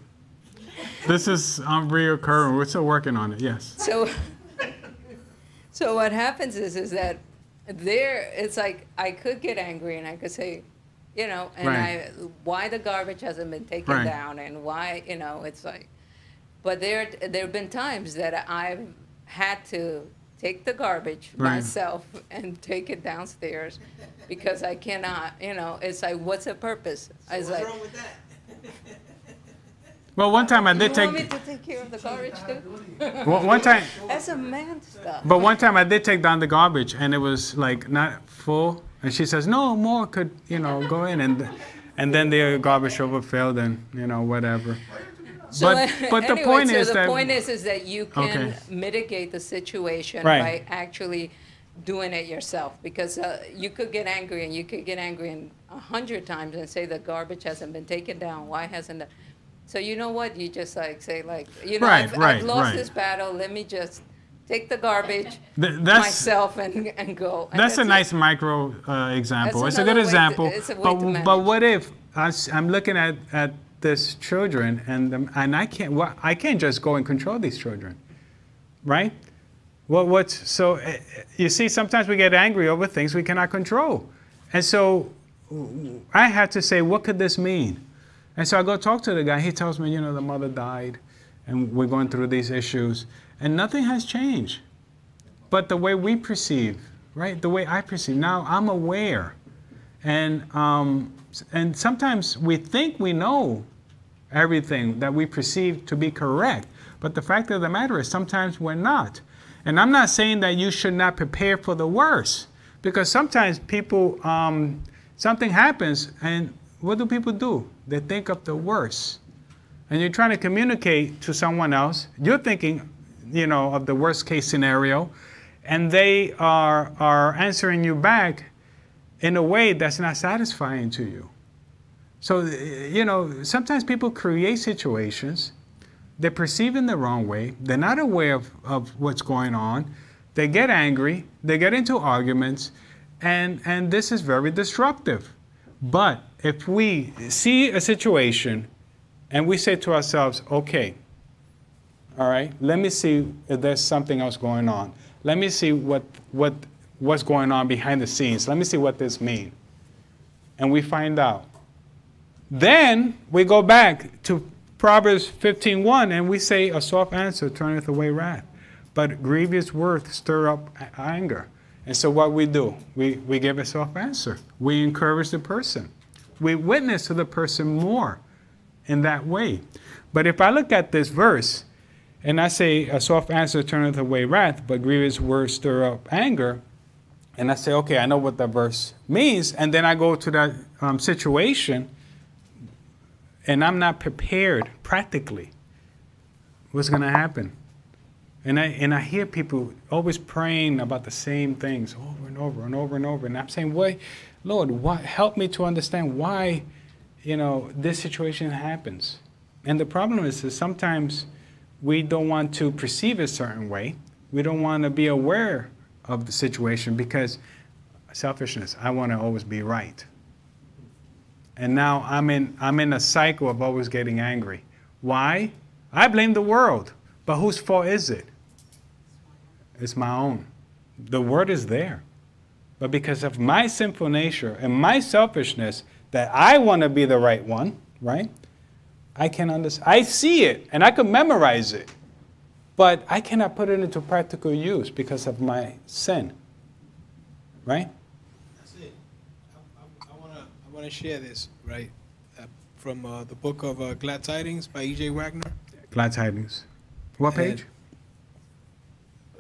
This is reoccurring. We're still working on it. Yes. So what happens is that it's like I could get angry and I could say, you know, and Right. why the garbage hasn't been taken Right. down and why, you know, it's like, but there have been times that I've had to take the garbage Right. myself and take it downstairs because I cannot, you know, it's like, what's the purpose? I was like, with that? Well, one time I you did want me take. to take care of the garbage too? One time. That's a man stuff. But one time I did take down the garbage, and it was like not full. And she says, "No, more could, you know, go in." And then the garbage overfilled, and you know, whatever. So but the anyway, point so is the that point is that you can Okay. mitigate the situation Right. by actually doing it yourself. Because you could get angry, and you could get angry 100 times and say the garbage hasn't been taken down. Why hasn't it? So you know what? You just like say like, you know, Right, I've lost right. this battle. Let me just take the garbage that's myself and go. And that's a it. nice micro example. That's It's a good another way to- example. it's a way but to manage. but what if I'm looking at this children and I can't just go and control these children, right? So you see, sometimes we get angry over things we cannot control, and so I had to say, what could this mean? And so I go talk to the guy. He tells me, you know, the mother died, and we're going through these issues, and nothing has changed. But the way we perceive, right? The way I perceive. Now I'm aware, and sometimes we think we know everything that we perceive to be correct. But the fact of the matter is, sometimes we're not. And I'm not saying that you should not prepare for the worst, because sometimes people, something happens, and what do people do? They think of the worst. And you're trying to communicate to someone else. You're thinking, you know, of the worst case scenario, and they are answering you back in a way that's not satisfying to you. So, you know, sometimes people create situations. They're perceiving the wrong way. They're not aware of what's going on. They get angry. They get into arguments. And this is very disruptive. But if we see a situation and we say to ourselves, okay, all right, let me see if there's something else going on. Let me see what's going on behind the scenes. Let me see what this means. And we find out. Then we go back to Proverbs 15:1 and we say, a soft answer turneth away wrath. but grievous words stir up anger. And so what we do, we give a soft answer. We encourage the person. We witness to the person more in that way. But if I look at this verse, and I say, a soft answer turneth away wrath, but grievous words stir up anger, and I say, okay, I know what that verse means, and then I go to that situation, and I'm not prepared practically, what's going to happen? And I hear people always praying about the same things over and over and over and over, and I'm saying, wait, Lord, help me to understand why, this situation happens. And the problem is that sometimes we don't want to perceive a certain way. We don't want to be aware of the situation because selfishness. I want to always be right. And now I'm in a cycle of always getting angry. Why? I blame the world. But whose fault is it? It's my own. The word is there. But because of my sinful nature and my selfishness, that I want to be the right one, right? I can understand. I see it and I can memorize it, but I cannot put it into practical use because of my sin, right? That's it. I want to share this, right, from the book of Glad Tidings by E.J. Wagner. Glad Tidings. What page?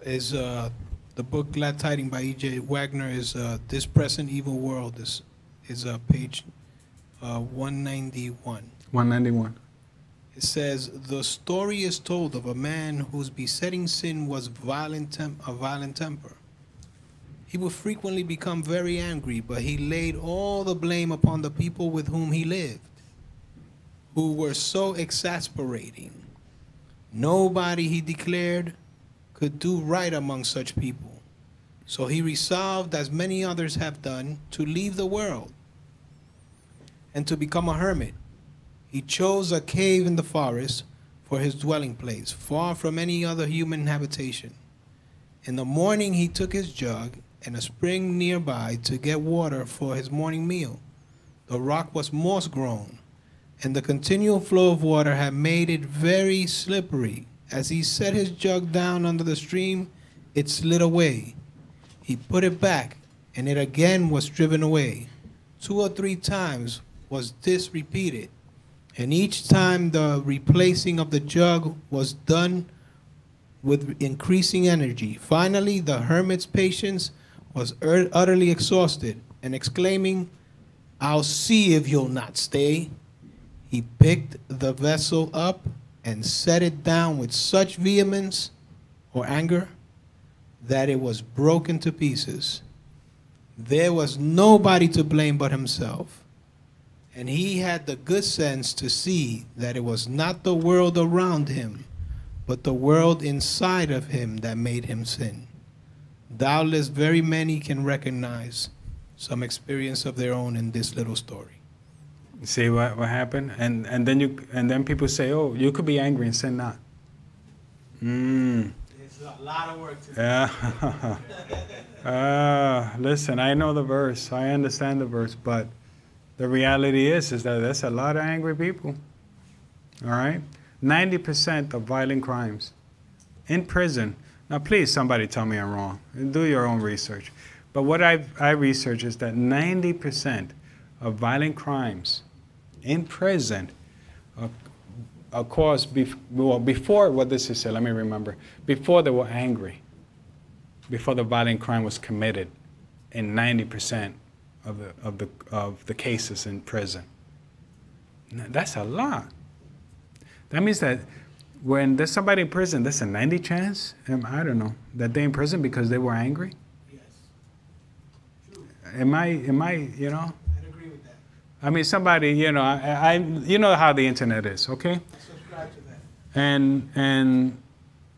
Is the book Glad Tidings by E.J. Wagner is This Present Evil World is page 191. 191. It says, the story is told of a man whose besetting sin was a violent temper. He would frequently become very angry, but he laid all the blame upon the people with whom he lived, who were so exasperating. Nobody, he declared, could do right among such people. So he resolved, as many others have done, to leave the world and to become a hermit. He chose a cave in the forest for his dwelling place, far from any other human habitation. In the morning he took his jug and a spring nearby to get water for his morning meal. The rock was moss-grown, and the continual flow of water had made it very slippery. As he set his jug down under the stream, it slid away. He put it back, and it again was driven away. 2 or 3 times was this repeated, and each time the replacing of the jug was done with increasing energy. Finally, the hermit's patience was utterly exhausted, and exclaiming, "I'll see if you'll not stay," he picked the vessel up and set it down with such vehemence or anger that it was broken to pieces. There was nobody to blame but himself. And he had the good sense to see that it was not the world around him, but the world inside of him that made him sin. Doubtless very many can recognize some experience of their own in this little story. See what happened? And then people say, oh, you could be angry and sin not. There's a lot of work to do. Yeah. Listen, I know the verse. I understand the verse, but the reality is that there's a lot of angry people. All right? 90% of violent crimes in prison. Now, please, somebody tell me I'm wrong. Do your own research. But what I researched is that 90% of violent crimes in prison are caused before what this is said. Let me remember. Before they were angry, before the violent crime was committed, in 90% of the cases in prison. Now, that's a lot. That means that when there's somebody in prison, there's a 90 chance, I don't know, that they're in prison because they were angry. Yes. True. Am I, you know? I'd agree with that. I mean, somebody, you know, you know how the internet is, okay? I subscribe to that.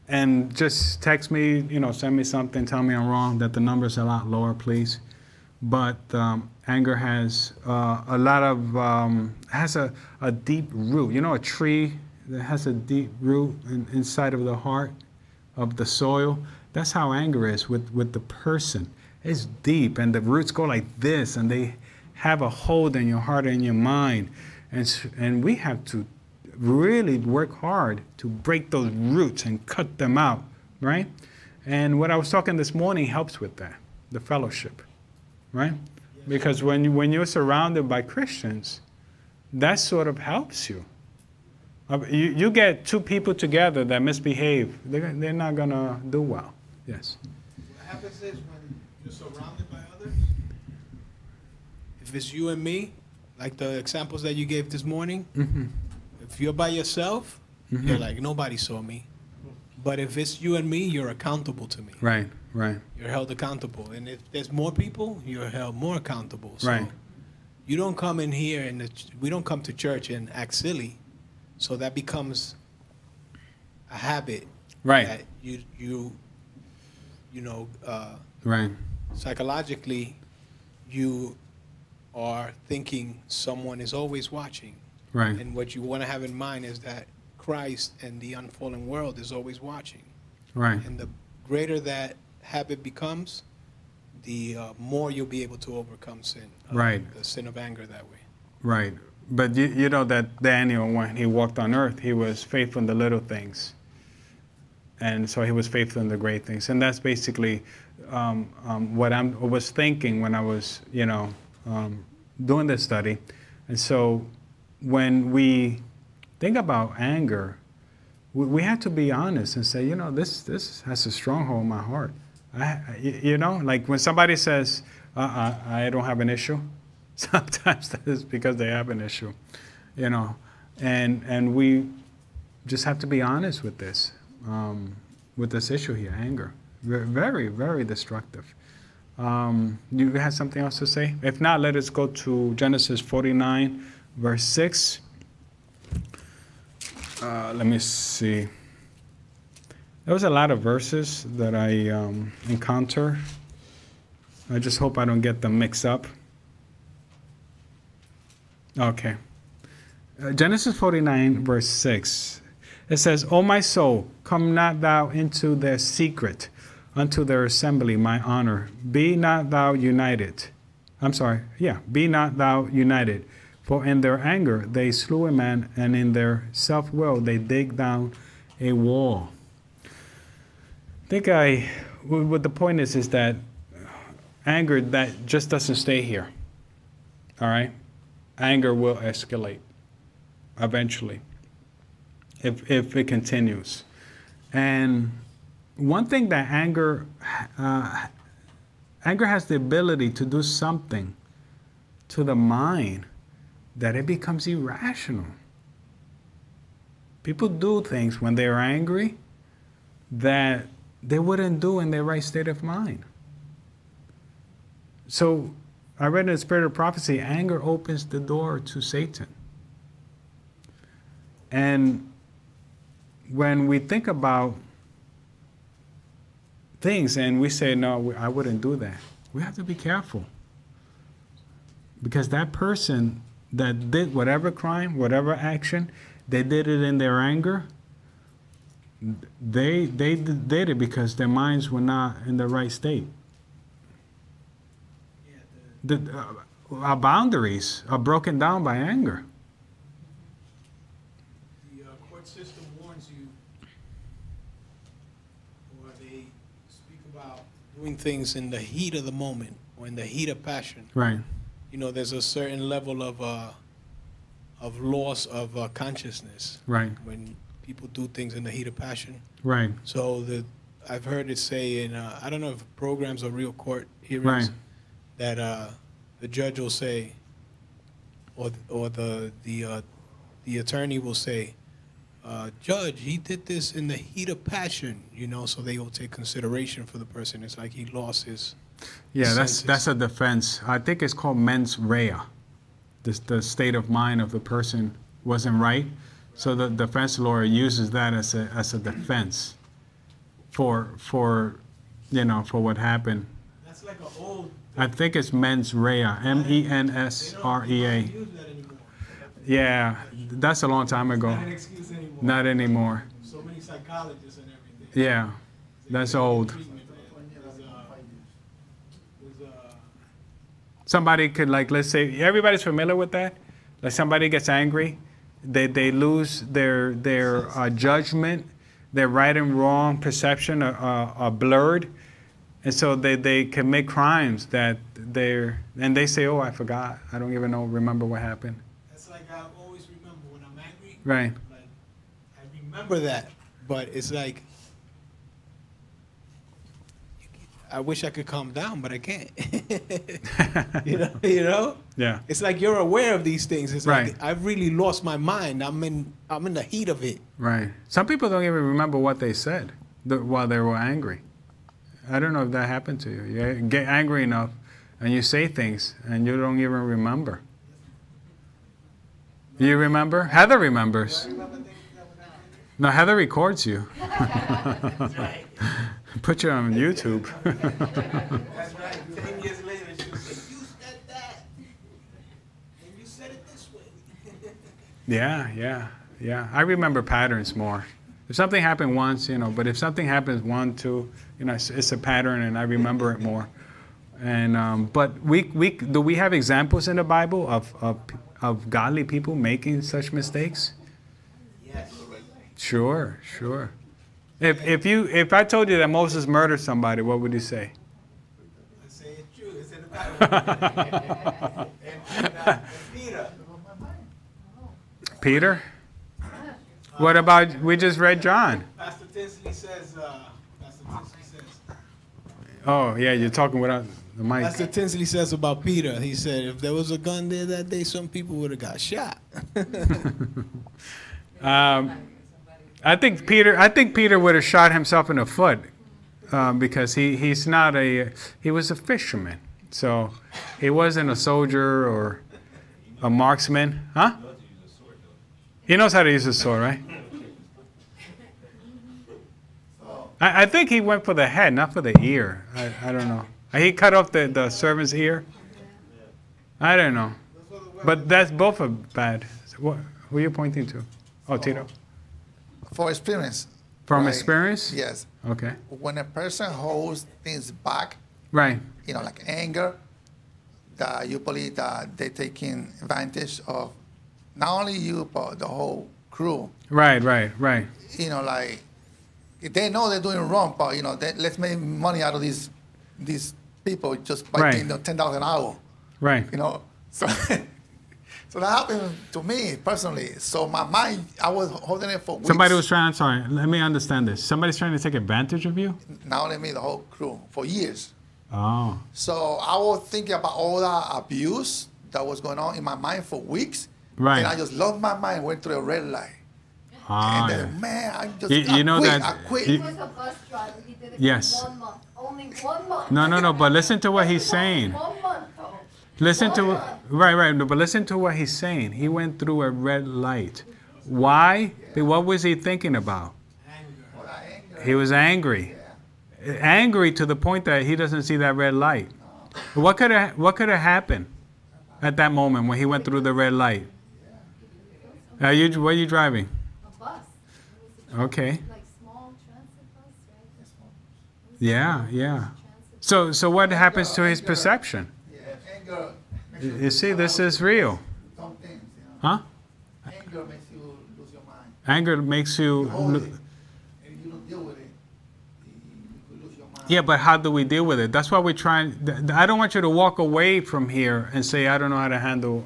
And just text me, you know, send me something, tell me I'm wrong, that the number's a lot lower, please. But anger has a lot of, has a deep root. You know, a tree that has a deep root inside of the heart, of the soil. That's how anger is with the person. It's deep, and the roots go like this, and they have a hold in your heart and your mind. And we have to really work hard to break those roots and cut them out right? And what I was talking this morning helps with that, the fellowship, right? Because when you're surrounded by Christians, that sort of helps you. You get two people together that misbehave, they're not going to do well. Yes. What happens is when you're surrounded by others, if it's you and me, like the examples that you gave this morning, if you're by yourself, you're like, nobody saw me. But if it's you and me, you're accountable to me. Right, right. You're held accountable. And if there's more people, you're held more accountable. So Right. you don't come in here and we don't come to church and act silly. So that becomes a habit. Right. That you know, Right. psychologically, you are thinking someone is always watching. Right. And what you want to have in mind is that Christ and the unfallen world is always watching. Right. And the greater that habit becomes, the more you'll be able to overcome sin. Right. The sin of anger that way. Right. But you know that Daniel, when he walked on earth, he was faithful in the little things. And so he was faithful in the great things. And that's basically what I was thinking when I was, doing this study. And so when we think about anger, we have to be honest and say, this has a stronghold in my heart. Like when somebody says, I don't have an issue, sometimes that is because they have an issue, and we just have to be honest with this issue here, anger. Very, very destructive. You have something else to say? If not, let us go to Genesis 49, verse 6. Let me see. There was a lot of verses that I encounter. I just hope I don't get them mixed up. Okay. Genesis 49, verse 6. It says, O my soul, come not thou into their secret, unto their assembly, my honor. Be not thou united. Be not thou united. For in their anger they slew a man, and in their self-will they dig down a wall. What the point is that anger that just doesn't stay here. All right? Anger will escalate eventually if it continues. And one thing that anger has the ability to do something to the mind that it becomes irrational. People do things when they're angry that they wouldn't do in their right state of mind. So I read in the Spirit of Prophecy, anger opens the door to Satan. And when we think about things and we say, no, I wouldn't do that, we have to be careful. Because that person that did whatever crime, whatever action, they did it in their anger, they did it because their minds were not in the right state. Our boundaries are broken down by anger. The court system warns you, or they speak about doing things in the heat of the moment or in the heat of passion. Right. There's a certain level of loss of consciousness. Right. When people do things in the heat of passion. Right. So I've heard it say in I don't know if programs or real court hearings, Right. that the judge will say, or the attorney will say, Judge, he did this in the heat of passion, so they will take consideration for the person. It's like he lost his senses. That's a defense. I think it's called mens rea. The state of mind of the person wasn't right. So the defense lawyer uses that as a defense for what happened. That's like an old. I think it's mens rea, MENSREA. They don't use that anymore. Yeah, that's a long time ago. Not an excuse anymore. Not anymore. So many psychologists and everything. Yeah, that's old. Somebody could, let's say, everybody's familiar with that. Like somebody gets angry, they lose their judgment, their right and wrong perception are blurred, and so they commit crimes that they say, oh, I forgot, I don't even remember what happened. That's like I always remember when I'm angry. Right. Like I remember that, but it's like I wish I could calm down, but I can't. you know. Yeah. It's like you're aware of these things. It's Right. like I've really lost my mind. I'm in the heat of it. Right. Some people don't even remember what they said while they were angry. I don't know if that happened to you. You get angry enough and you say things and you don't even remember. You remember? Heather remembers. No, Heather records you. Put you on YouTube. That's right. 10 years later, she was like, "You said that, and you said it this way." Yeah. I remember patterns more. If something happened once, but if something happens 1, 2, it's a pattern, and I remember it more. And but do we have examples in the Bible of godly people making such mistakes? Yes. Sure. If I told you that Moses murdered somebody, what would you say? I say it's true. It's in the Bible. and Peter. Peter? What about, we just read John? Pastor Tinsley says. Oh, yeah, you're talking without the mic. Pastor Tinsley says about Peter. He said if there was a gun there that day, some people would have got shot. I think Peter would have shot himself in the foot because he was a fisherman. So he wasn't a soldier or a marksman. Huh? He knows how to use a sword, right? I think he went for the head, not for the ear. I don't know. He cut off the servant's ear. I don't know. But that's both are bad. Who are you pointing to? Oh, Tito. For experience. From right? experience? Yes. Okay. When a person holds things back, Right. Like anger, that you believe that they're taking advantage of not only you, but the whole crew. Right. Like, they know they're doing wrong, but, let's make money out of these people just by paying them $10 an hour. Right. So so that happened to me personally. So my mind, I was holding it for weeks. I'm sorry, let me understand this. Somebody's trying to take advantage of you? Not only me, the whole crew, for years. Oh. So I was thinking about all that abuse that was going on in my mind for weeks. Right. And I just lost my mind, went through a red light. Ah, And then, man, I just I quit. He was a bus driver. He did it Yes. for 1 month. Only 1 month. No, but listen to what he's saying. 1 month, though. Listen to, right, no, but listen to what he's saying. He went through a red light. Why? What was he thinking about? He was angry. Angry to the point that he doesn't see that red light. What could have happened at that moment when he went through the red light? Where are you driving? A bus. Okay. Like small transit bus, right? Yeah. So what happens to his perception? Anger You see, this is real. some things, Huh? Anger makes you lose your mind. Anger makes you... Hold it. And if you don't deal with it, you could lose your mind. Yeah, but how do we deal with it? That's why we're trying... I don't want you to walk away from here and say, I don't know how to handle...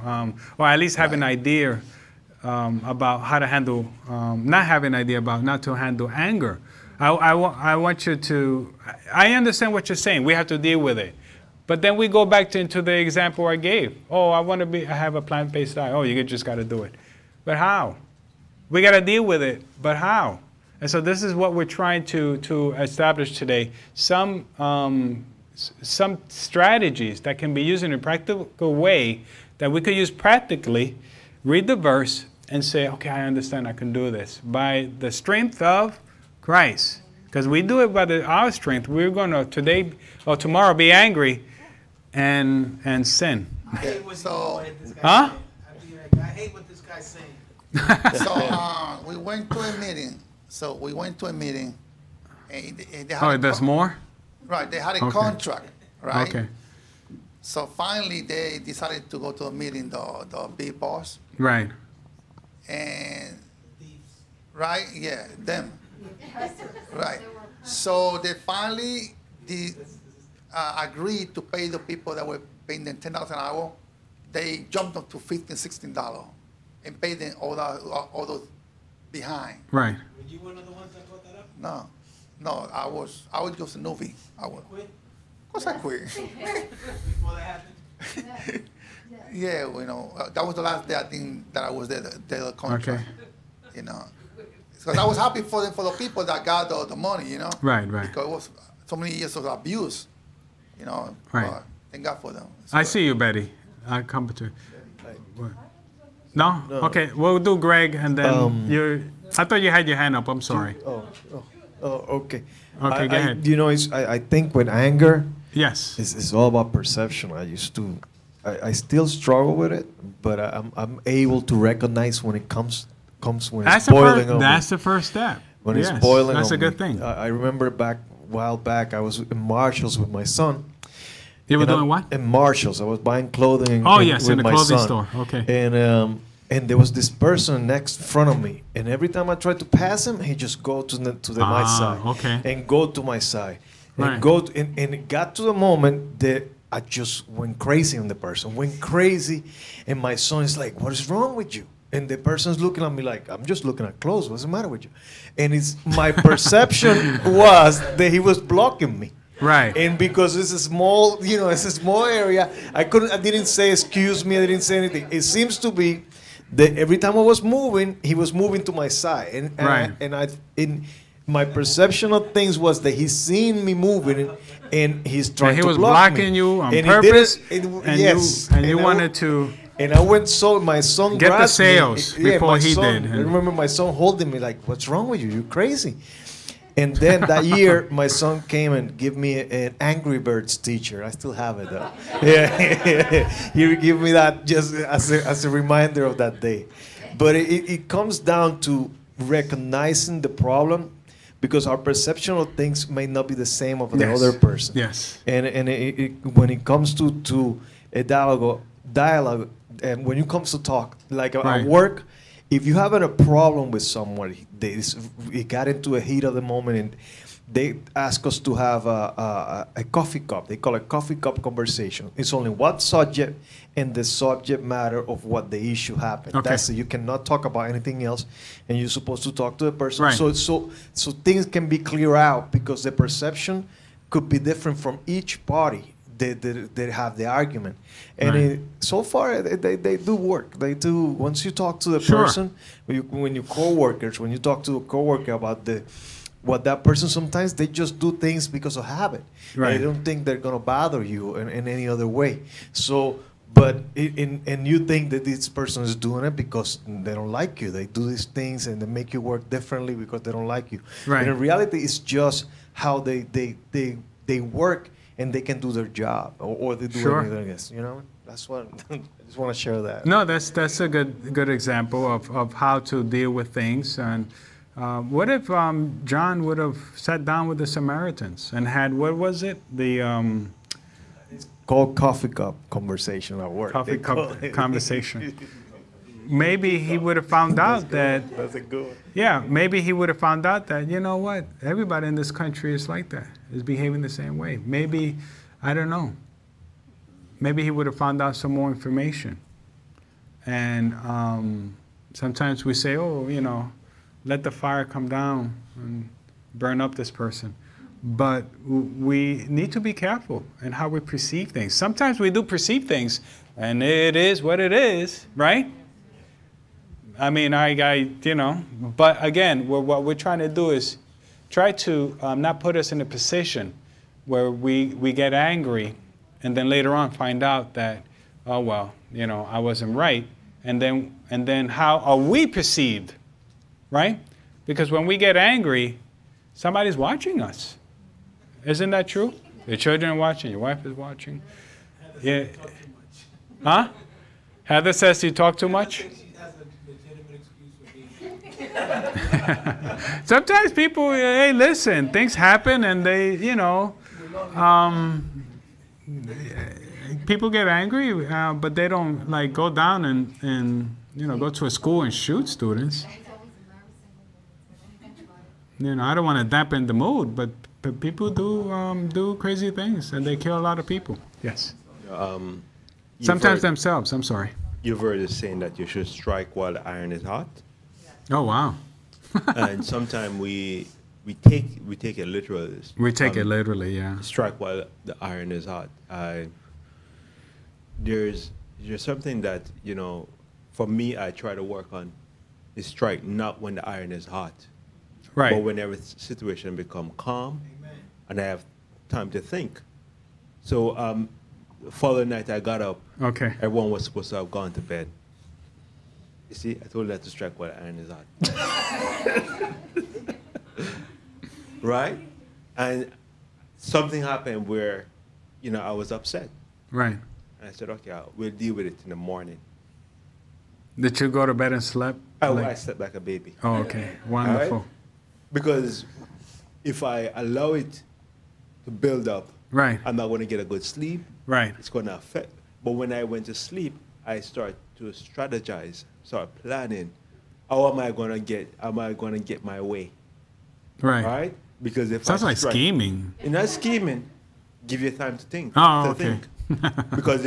or at least have an idea about how to handle... not have an idea about not to handle anger. I want you to... I understand what you're saying. We have to deal with it. But then we go back into the example I gave. Oh, I have a plant-based diet. Oh, you just got to do it. But how? We got to deal with it, but how? And so this is what we're trying to establish today. Some strategies that can be used in a practical way that we could use practically, read the verse and say, okay, I understand, I can do this. By the strength of Christ. Because we do it by our strength. We're going to today or tomorrow be angry and sin. I hate what this guy's Huh? saying. I hate what this guy's saying. So we went to a meeting. And they had There's more? Right, they had a Okay. contract, right? Okay. So finally, they decided to go to a meeting, the big boss, Right. and right, yeah, them. Right. So they finally agreed to pay the people that were paying them $10 an hour. They jumped up to $15, $16 and paid them all those behind. Right. Were you one of the ones that brought that up? No, I was just a newbie. Quit? Of course I quit. Before that happened? Yeah, that was the last day I think that I was there, the contract. Okay. You know, because I was happy for the people that got the money, Right. Because it was so many years of abuse, Right. But thank God for them. I see you, Betty. I'll come to you. No? Okay, we'll do Greg, and then you. I thought you had your hand up. I'm sorry. Okay. Okay, go ahead. I think with anger, Yes. it's all about perception. I still struggle with it, but I'm able to recognize when it comes when it's boiling on me. That's the first step. When Yes, it's boiling that's on a good me. thing. I remember a while back, I was in Marshalls with my son. You were And doing what? In Marshalls. I was buying clothing. Oh, yes, with in the my clothing son. store. Okay. And there was this person next front of me, and every time I tried to pass him, he just go to my side, okay. and go to my side, Right. and it got to the moment that I just went crazy on the person, went crazy, and my son is like, "What is wrong with you?" And the person's looking at me like, "I'm just looking at clothes. What's the matter with you?" And it's my perception was that he was blocking me. Right. And because it's a small, it's a small area, I didn't say excuse me, I didn't say anything. It seems to be that every time I was moving, he was moving to my side. And my perception of things was that he's seeing me moving and he's trying he to was block blocking me. you on And purpose, he did it, and yes. you wanted to. And I went my son Get the grabbed me. sales before my he son, did. I remember my son holding me like, "What's wrong with you? You're crazy." And then that year, my son came and gave me an Angry Birds teacher. I still have it though. Yeah, he gave me that just as a reminder of that day. But it comes down to recognizing the problem, because our perception of things may not be the same of the Yes. other person. Yes. And when it comes to a dialogue, and when it comes to talk, like Right. at work, if you having a problem with somebody, it got into a heat of the moment, and they ask us to have a coffee cup. They call it coffee cup conversation. It's only one subject and the subject matter of what the issue happened. Okay. That's it. You cannot talk about anything else, and you're supposed to talk to the person. Right. So things can be clear out, because the perception could be different from each party. They have the argument, and Right. so far they do work. They do. Once you talk to the Sure. person, when you coworkers, when you talk to a coworker about what that person, sometimes they just do things because of habit. Right. They don't think they're gonna bother you in any other way. So, but and you think that this person is doing it because they don't like you. They do these things and they make you work differently because they don't like you. Right. But in reality, it's just how they work. And they can do their job, or they do Sure. anything else. That's what I just want to share that. No, that's a good example of how to deal with things. And what if John would have sat down with the Samaritans and had, what was it, the Called coffee cup conversation at work. coffee They call cup it. conversation? Maybe he would have found out that. That's a good one. Yeah, maybe he would have found out that, you know what, everybody in this country is like that, is behaving the same way. Maybe, I don't know, maybe he would have found out some more information. And sometimes we say, oh, let the fire come down and burn up this person. But we need to be careful in how we perceive things. Sometimes we do perceive things, and it is what it is, right? I mean, but again, what we're trying to do is try to not put us in a position where we get angry and then later on find out that, oh, well, I wasn't right. And then how are we perceived, right? Because when we get angry, somebody's watching us. Isn't that true? Your children are watching, your wife is watching. Yeah. Huh? Heather says you talk too much? Sometimes people, hey, listen, things happen and they, people get angry, but they don't like go down and go to a school and shoot students. You know, I don't want to dampen the mood, but people do crazy things, and they kill a lot of people. Yes. Sometimes themselves. I'm sorry. You've heard the saying that you should strike while the iron is hot. Oh wow. And sometimes we take it literally. We take it literally, yeah. Strike while the iron is hot. There's something that, you know, for me, I try to work on is strike not when the iron is hot, Right. but whenever the situation become calm, and I have time to think. So following night I got up. Okay. Everyone was supposed to have gone to bed. You see, I told you that to strike while the iron is hot. Right? And something happened where, you know, I was upset. Right. And I said, okay, we'll deal with it in the morning. Did you go to bed and slept? I slept like a baby. Oh, okay. Wonderful. Right? Because if I allow it to build up, Right. I'm not going to get a good sleep. Right. It's going to affect. But when I went to sleep, I start to strategize, start planning. How am I going to get my way? Right. Right? Because if Sounds I like strike- scheming. You're not scheming. Give you time to think. Oh, to okay. think. Because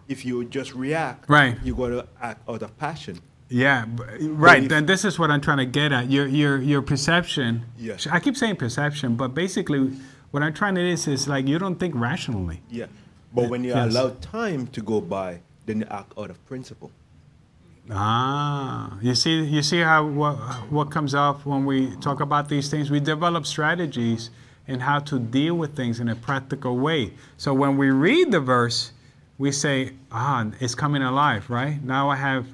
if you just react, Right. you're going to act out of passion. Yeah, right. if- Then this is what I'm trying to get at. Your perception. Yeah. I keep saying perception, but basically, what I'm trying to is like you don't think rationally. Yeah. But when you Yes. allow time to go by, then you act out of principle. Ah, you see how what comes up when we talk about these things. We develop strategies in how to deal with things in a practical way. So when we read the verse, we say, it's coming alive, right? Now I have,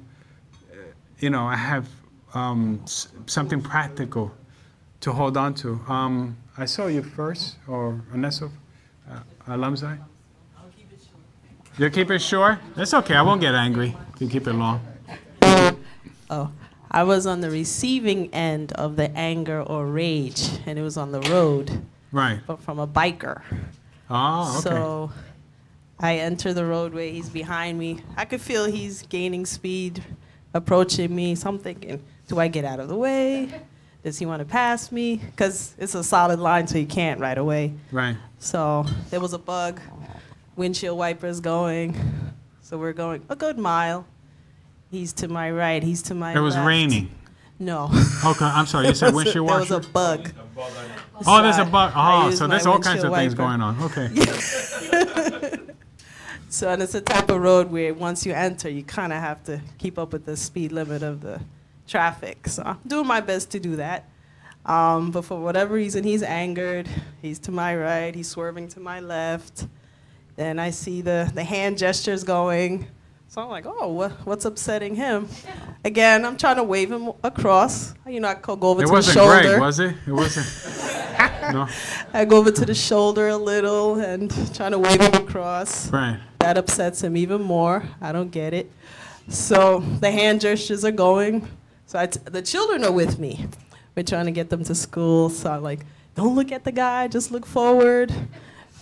something practical to hold on to. I saw you first, or Ernesto, Alamzai. You keep it short? That's okay. I won't get angry if you keep it long. Oh, I was on the receiving end of the anger or rage, and it was on the road, Right. but from a biker. Oh, okay. So I enter the roadway. He's behind me. I could feel he's gaining speed, approaching me. So I'm thinking, do I get out of the way? Does he want to pass me? Because it's a solid line, so you can't right away. Right. So there was a bug. Windshield wipers going. So we're going a good mile. He's to my right. He's to my left. It was raining. No. Okay, I'm sorry. You said windshield There was washer? a bug. Oh, there's a bug. I Oh, used so my there's all kinds of windshield things wiper. going on. Okay. So, and it's the type of road where once you enter, you kind of have to keep up with the speed limit of the traffic. So I'm doing my best to do that. But for whatever reason, he's angered. He's to my right. He's swerving to my left. Then I see the hand gestures going. So I'm like, oh, what's upsetting him? Again, I'm trying to wave him across. You know, I go over It to the wasn't shoulder. great, was it? It wasn't. No. I go over to the shoulder a little and trying to wave him across. Right. That upsets him even more. I don't get it. So the hand gestures are going. So the children are with me. We're trying to get them to school. So I'm like, don't look at the guy, just look forward.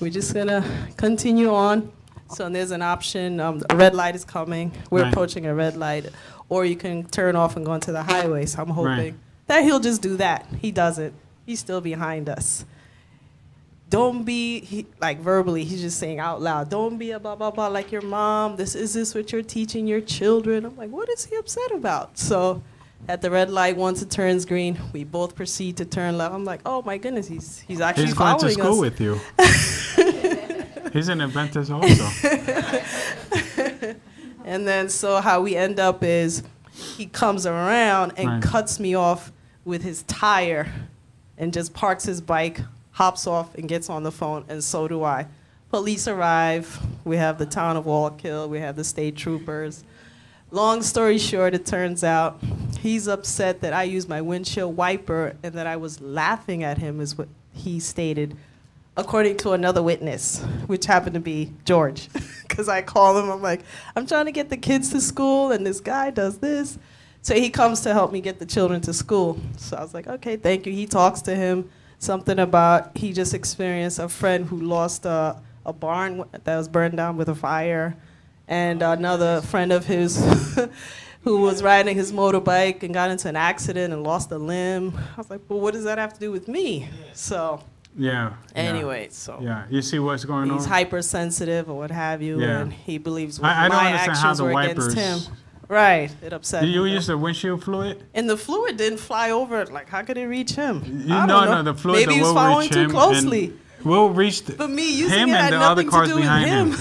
We're just gonna continue on. So there's an option, a red light is coming. We're Right. approaching a red light. Or you can turn off and go onto the highway. So I'm hoping Right. that he'll just do that. He doesn't. He's still behind us. Don't be, like verbally, he's just saying out loud, don't be a blah, blah, blah like your mom. Is this what you're teaching your children? I'm like, what is he upset about? So at the red light, once it turns green, we both proceed to turn left. I'm like, oh my goodness, he's actually He's going following to school us. with you. He's an Adventist also. And then so how we end up is he comes around and Right. cuts me off with his tire and just parks his bike, hops off and gets on the phone, and so do I. Police arrive. We have the town of Wallkill. We have the state troopers. Long story short, it turns out he's upset that I used my windshield wiper and that I was laughing at him, is what he stated, according to another witness, which happened to be George. Because I call him, I'm like, I'm trying to get the kids to school, and this guy does this. So he comes to help me get the children to school. So I was like, okay, thank you. He talks to him, something about he just experienced a friend who lost a barn that was burned down with a fire. And another friend of his who was riding his motorbike and got into an accident and lost a limb. I was like, well, what does that have to do with me? So Yeah. anyway, so Yeah. You see what's going he's on? hypersensitive or what have you, Yeah. and he believes I don't my understand how actions the were wipers. against him. Right, it upset Do you me. use the windshield fluid? And the fluid didn't fly over it. Like, how could it reach him? You I know, don't no, the fluid Maybe that he was will following reach too him. closely. And we'll reach But me using him it and had the other nothing cars to do with behind him. him.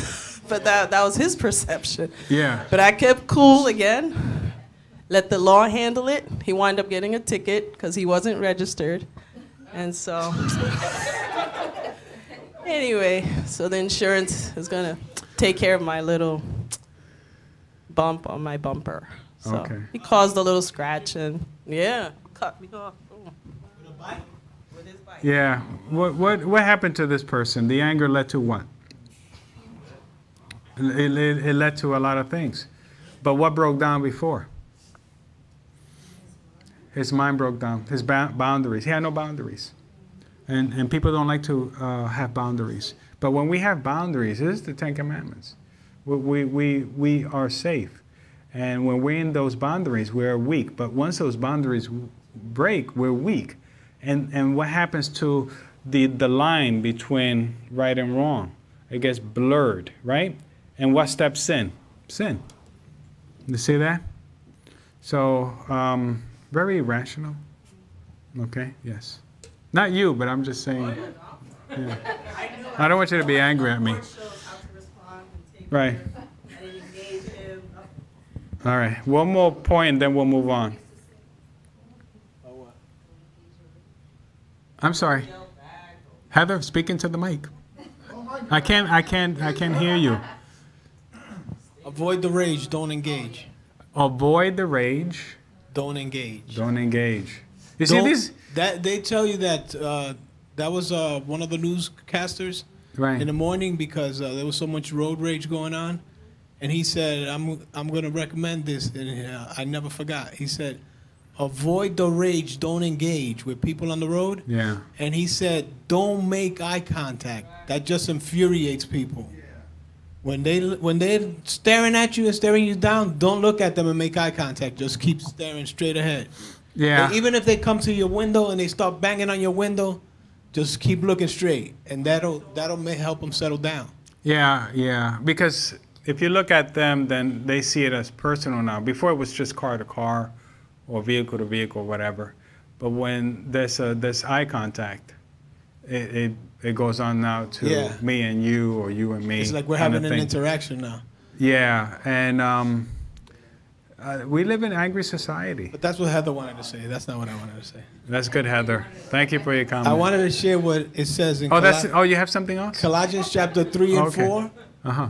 But that was his perception. Yeah. But I kept cool again. Let the law handle it. He wound up getting a ticket because he wasn't registered. And so, anyway, so the insurance is going to take care of my little bump on my bumper. So Okay. he caused a little scratch and, yeah, cut me off. Boom. With his bike. Yeah. What happened to this person? The anger led to what? It led to a lot of things. But what broke down before? His mind broke down. His boundaries. He had no boundaries. And people don't like to have boundaries. But when we have boundaries, this is the Ten Commandments. We are safe. And when we're in those boundaries, we're weak. But once those boundaries break, we're weak. And what happens to the line between right and wrong? It gets blurred, right? And what steps in? Sin. You see that? So, very irrational. Okay, yes. Not you, but I'm just saying. Yeah. I don't want you to be angry at me. Right. All right. One more point, then we'll move on. I'm sorry. Heather, speaking to the mic. I can't hear you. Avoid the rage, don't engage. Avoid the rage. Don't engage. Don't engage. You see Don't- this? That they tell you that that was one of the newscasters Right. in the morning because there was so much road rage going on, and he said, "I'm going to recommend this," and I never forgot. He said, "Avoid the rage, don't engage with people on the road." Yeah. And he said, "Don't make eye contact. That just infuriates people. When they're staring at you and staring you down, don't look at them and make eye contact. Just keep staring straight ahead. Yeah. And even if they come to your window and they start banging on your window, just keep looking straight, and that'll help them settle down." Yeah, yeah. Because if you look at them, then they see it as personal now. Before it was just car to car, or vehicle to vehicle, whatever. But when there's eye contact, it goes on now to Yeah. me and you, or you and me. It's like we're kind of having an thing. interaction now. Yeah, and we live in an angry society. But that's what Heather wanted to say. That's not what I wanted to say. That's good, Heather. Thank you for your comment. I wanted to share what it says in You have something else? Colossians chapter 3 and Okay. 4. Uh-huh.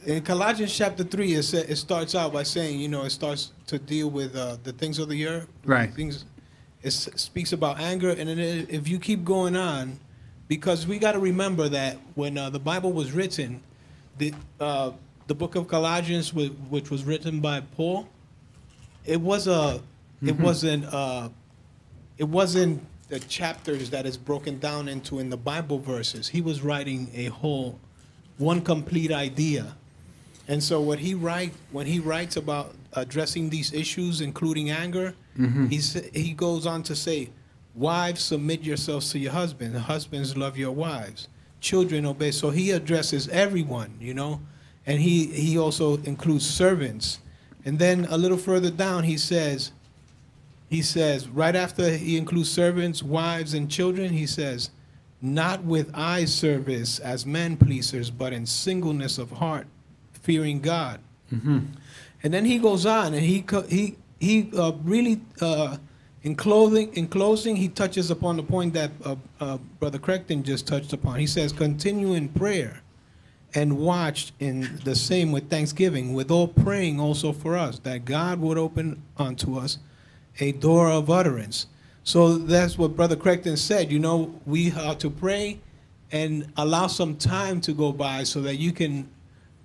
In Colossians chapter 3, it starts out by saying, it starts to deal with the things of the earth. Right. It speaks about anger, and then if you keep going on, because we got to remember that when the Bible was written, the book of Colossians, which was written by Paul, it wasn't the chapters that is broken down into in the Bible verses. He was writing one complete idea. And so when he writes about addressing these issues, including anger, he goes on to say, "Wives, submit yourselves to your husband. Husbands, love your wives. Children, obey." So he addresses everyone, and he also includes servants. And then a little further down, he says, right after he includes servants, wives, and children, he says, "Not with eye service as men pleasers, but in singleness of heart, fearing God." And then he goes on, and he really, in closing, he touches upon the point that Brother Creighton just touched upon. He says, "Continue in prayer and watch in the same with thanksgiving, with all praying also for us, that God would open unto us a door of utterance." So that's what Brother Creighton said. We are to pray and allow some time to go by so that you can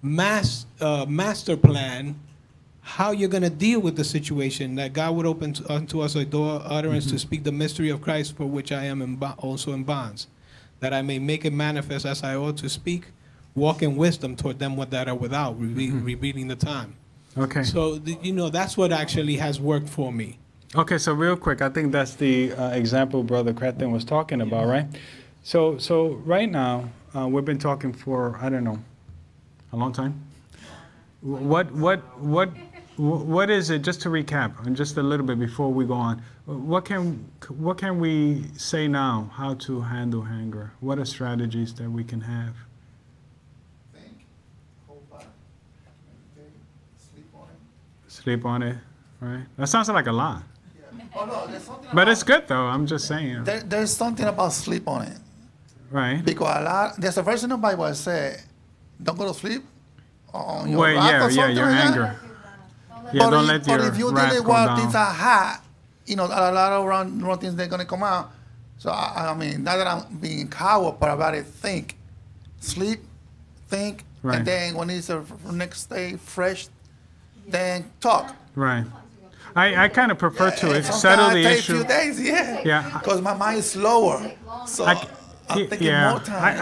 master plan how you're going to deal with the situation, that God would open unto us a door of utterance to speak the mystery of Christ, for which I am also in bonds, that I may make it manifest as I ought to speak, walk in wisdom toward them that are without, revealing the time. Okay. So that's what actually has worked for me. Okay, so real quick, I think that's the example Brother Cratten was talking about, right? So right now, we've been talking for, I don't know, a long time. What is it, just to recap, and just a little bit before we go on, what can we say now, how to handle anger? What are strategies that we can have? Think, hold back, meditate, sleep on it. Sleep on it, right? That sounds like a lot. Yeah. Oh no, there's something. But about, it's good though, I'm just saying. there's something about sleep on it. Right. Because there's a verse in the Bible that says, "Don't go to sleep on your Well, wrath or something your like that." anger. Yeah, don't let your But if you wrath did it go while down. things are hot, a lot of wrong things they're gonna come out. So I mean, not that I'm being coward, but about it, think, sleep, think, Right. and then when it's the next day fresh, then talk. Right. I kind of prefer to Sometimes settle the it takes issue. few days, yeah. Yeah. Because my mind is slower, so I'm thinking more time.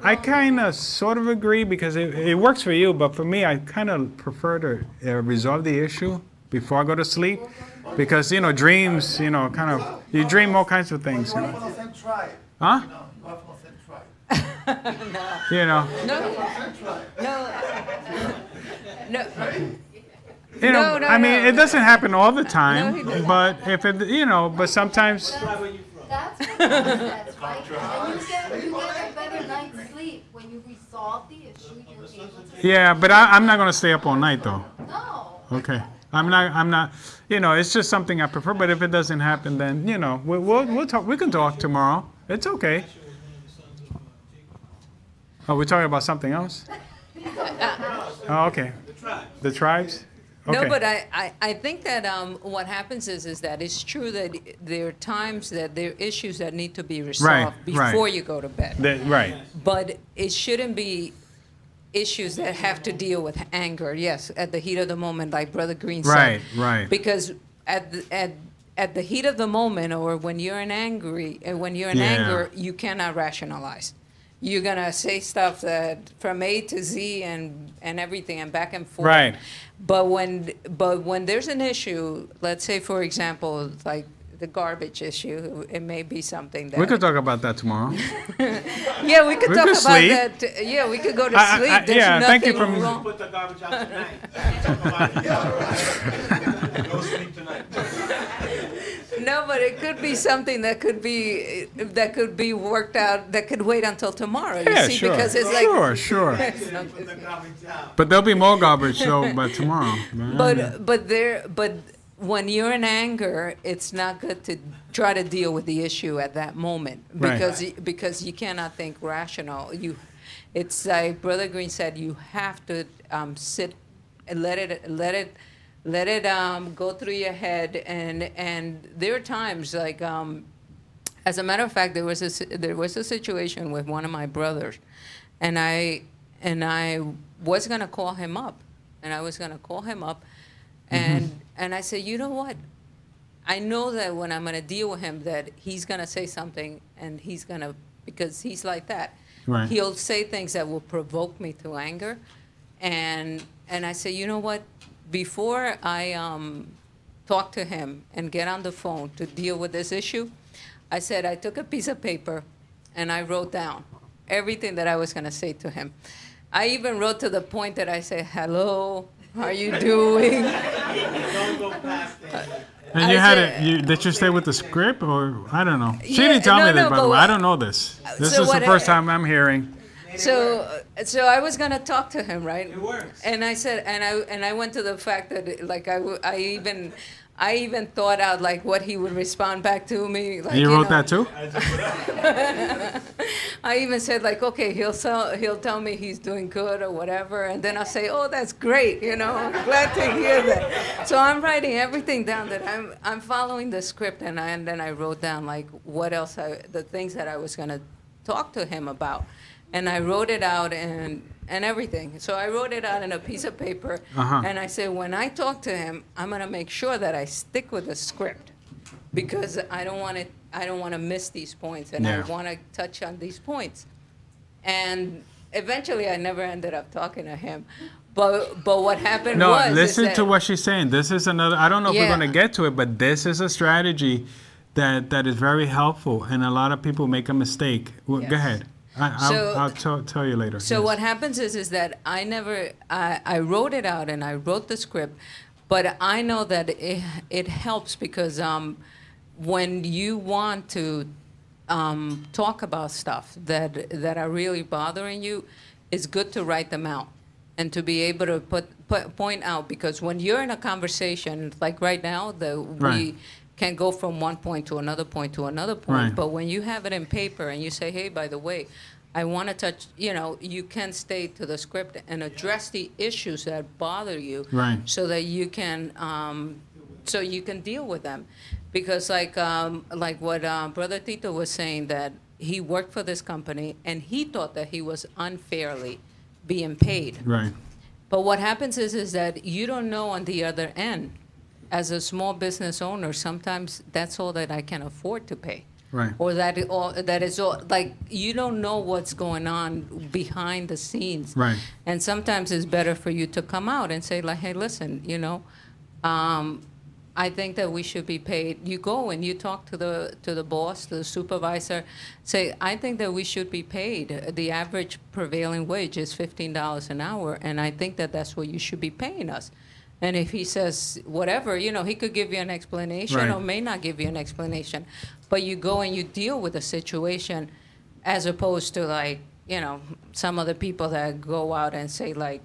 I kind of sort of agree because it works for you, but for me, I kind of prefer to resolve the issue before I go to sleep, because dreams, kind of you dream all kinds of things. You know? Try. Huh? Try. No. No. No, I mean, no. it doesn't happen all the time, No, he doesn't. but if it, but sometimes. That's that's right. And you get a better night's sleep when you resolve the issue. You're able to. Yeah, but I'm not going to stay up all night though. No. Okay. I'm not, it's just something I prefer, but if it doesn't happen, then, we'll talk, we can talk tomorrow. It's okay. Oh, we're talking about something else? Oh, okay. The tribes? Okay. No, but I think that what happens is that it's true that there are times that there are issues that need to be resolved Right. before you go to bed. Right. But it shouldn't be issues that have to deal with anger. Yes, at the heat of the moment, like Brother Green said. Right. Because at the heat of the moment, or when you're in anger, you cannot rationalize. You're gonna say stuff that from A to Z and everything and back and forth. Right. But when there's an issue, let's say for example, like the garbage issue, it may be something that We could talk about that tomorrow. yeah, we could We talk could about sleep. that. Yeah, we could go to I- sleep. I- There's yeah, nothing thank you for- wrong. Put the garbage out tonight. Go sleep tonight. No, but it could be something that could be worked out. That could wait until tomorrow. You Yeah, see, sure. because it's like Sure. Put the garbage out. But there'll be more garbage, so, by tomorrow. But when you're in anger, it's not good to try to deal with the issue at that moment Right. because you cannot think rational. It's like Brother Green said. You have to sit and let it go through your head. And there are times like, as a matter of fact, there was a situation with one of my brothers, and I was gonna call him up, and I said, you know what? I know that when I'm gonna deal with him, that he's gonna say something, and because he's like that. Right. He'll say things that will provoke me to anger, and I say, you know what? Before I talk to him and get on the phone to deal with this issue, I said I took a piece of paper and I wrote down everything that I was going to say to him. I even wrote to the point that I say, hello, how are you doing? Don't go past that. And you I had said- it. Did you stay with the script, or I don't know? She Yeah, didn't tell me no, this, no, by the but way. what- I don't know this. This So is the what- first time I'm hearing. So I was gonna talk to him, right? It works. And I said, and I went to the fact that like I even thought out like what he would respond back to me. Like, You wrote know. that too? I even said like, okay, he'll tell me he's doing good or whatever, and then I'll say, oh, that's great, I'm glad to hear that. So I'm writing everything down that I'm following the script, and then I wrote down like what else the things that I was gonna talk to him about, and I wrote it out and everything. So I wrote it out in a piece of paper, Uh-huh. and I said, when I talk to him, I'm gonna make sure that I stick with the script, because I don't want to miss these points, and Yeah. I want to touch on these points. And eventually, I never ended up talking to him, But what happened No, was... is listen that- to what she's saying. This is another, I don't know if we're Yeah. going to get to it, but this is a strategy that is very helpful, and a lot of people make a mistake. Well, Go Yes. ahead. So- I'll tell you later. So Yes. what happens is that I wrote it out and I wrote the script, but I know that it helps because when you want to talk about stuff that are really bothering you, it's good to write them out and to be able to point out, because when you're in a conversation like right now, we Right. can go from one point to another point to another point. Right. But when you have it in paper and you say, hey, by the way, I want to touch, you can stay to the script and address the issues that bother you, Right. so that you can, deal with them. Because like what Brother Tito was saying, that he worked for this company and he thought that he was unfairly being paid. Right. But what happens is that you don't know on the other end. As a small business owner, sometimes that's all that I can afford to pay. Right. Or that is all, like, you don't know what's going on behind the scenes. Right. And sometimes it's better for you to come out and say, like, hey, listen, I think that we should be paid. You go and you talk to the boss, to the supervisor, say, I think that we should be paid. The average prevailing wage is $15 an hour, and I think that that's what you should be paying us. And if he says whatever, he could give you an explanation Right. or may not give you an explanation. But you go and you deal with the situation, as opposed to, like, some other people that go out and say, like,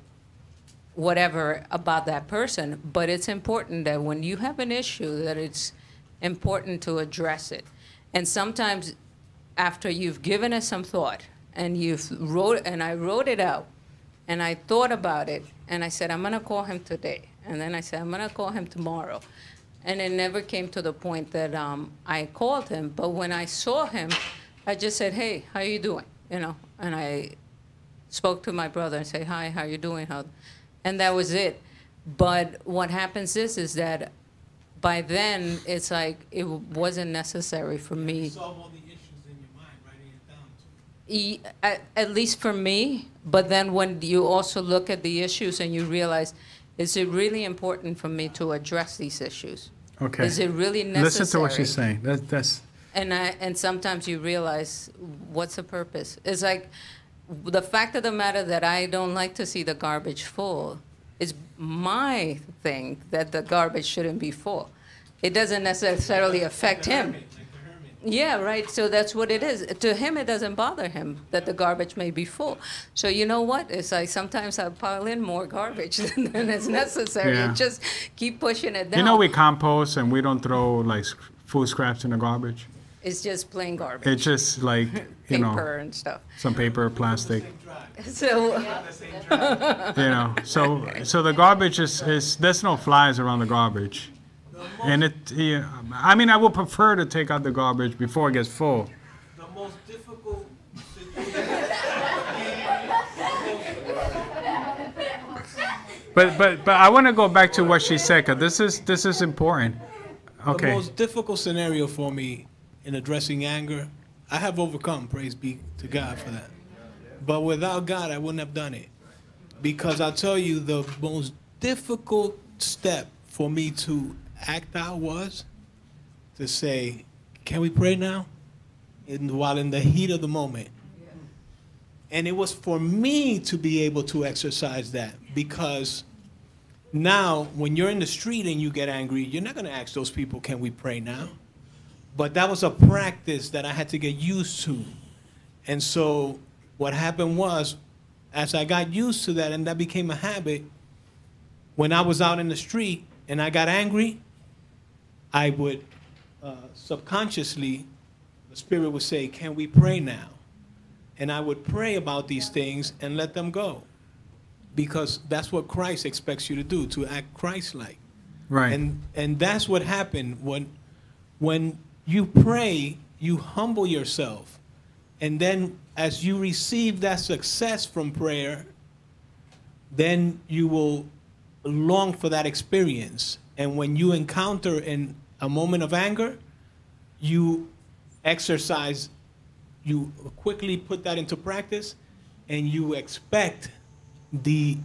whatever about that person. But it's important that when you have an issue, that it's important to address it. And sometimes after you've given it some thought and I wrote it out and I thought about it and I said, I'm going to call him today. And then I said, I'm going to call him tomorrow. And it never came to the point that I called him. But when I saw him, I just said, hey, how you doing? And I spoke to my brother and said, hi, how you doing? And that was it. But what happens is that by then, it's like it wasn't necessary for me. Solve all the issues in your mind, writing it down. At least for me. But then when you also look at the issues and you realize, is it really important for me to address these issues? Okay. Is it really necessary? Listen to what she's saying. That's And sometimes you realize, what's the purpose? It's like, the fact of the matter that I don't like to see the garbage full is my thing, that the garbage shouldn't be full. It doesn't necessarily affect him. Yeah, right. So that's what it is. To him, it doesn't bother him that the garbage may be full. So you know what? It's like sometimes I pile in more garbage than is necessary. Yeah. And just keep pushing it down. we compost and we don't throw like food scraps in the garbage. It's just plain garbage. It's just like, Paper and stuff. some paper, plastic, So So the garbage is there's no flies around the garbage. And I would prefer to take out the garbage before it gets full. The most difficult But I want to go back to what she said, because this is important. The Okay. most difficult scenario for me in addressing anger, I have overcome, praise be to God for that. But without God, I wouldn't have done it. Because I'll tell you, the most difficult step for me to act out was to say, can we pray now? While in the heat of the moment. And it was for me to be able to exercise that, because now when you're in the street and you get angry, you're not going to ask those people, can we pray now? But that was a practice that I had to get used to. And so what happened was, as I got used to that and that became a habit, when I was out in the street and I got angry, I would subconsciously, the Spirit would say, can we pray now? And I would pray about these things and let them go. Because that's what Christ expects you to do, to act Christ-like. Right. And that's what happened. When you pray, you humble yourself. And then as you receive that success from prayer, then you will long for that experience. And when you encounter in a moment of anger, you exercise, you quickly put that into practice, and you expect the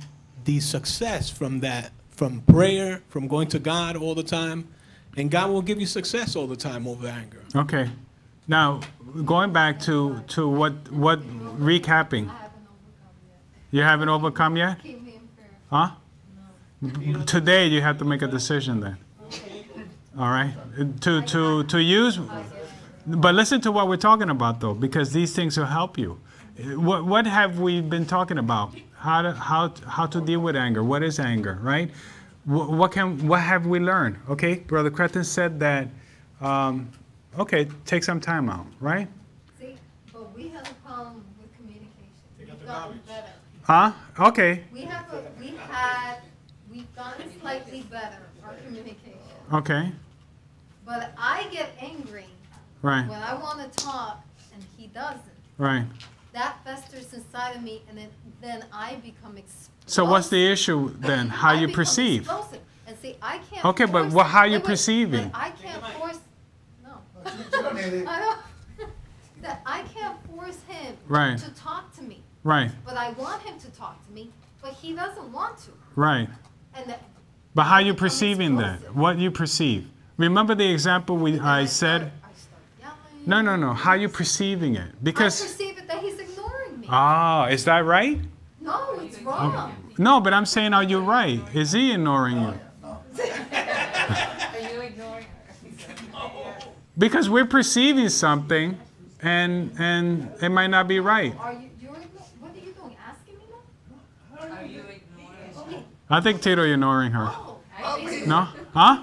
the success from that, from prayer, from going to God all the time, and God will give you success all the time over anger. Okay. Now, going back to what recapping. You haven't overcome yet? Huh? Today you have to make a decision then. All right. To use, but listen to what we're talking about though, because these things will help you. What have we been talking about? How to deal with anger? What is anger? Right? What have we learned? Okay, Brother Cretin said that. Okay, take some time out. Right? See, but we have a problem with communication. We've gotten better. Huh? Okay. We've gotten slightly better, our communication. Okay. But I get angry Right. when I want to talk and he doesn't. Right. That festers inside of me, and then I become explosive. So what's the issue then? How I you become perceive? explosive. And see, I can't. Okay, but force- how you wait, wait, perceiving? but I can't force. No. You don't need it. I don't. That I can't force him Right. to talk to me. Right. But I want him to talk to me, but he doesn't want to. Right. And that, But how you become perceiving that? explosive. What you perceive? Remember the example I said? I start yelling. No. How you perceiving it? I Because perceive it that he's ignoring me. is that right? No, it's wrong. No, but I'm saying, are you right? Is he ignoring you? Because we're perceiving something, and it might not be right. Are you? What are you doing? Asking me that? Are you ignoring? I think Tito ignoring her. Oh, No? Huh?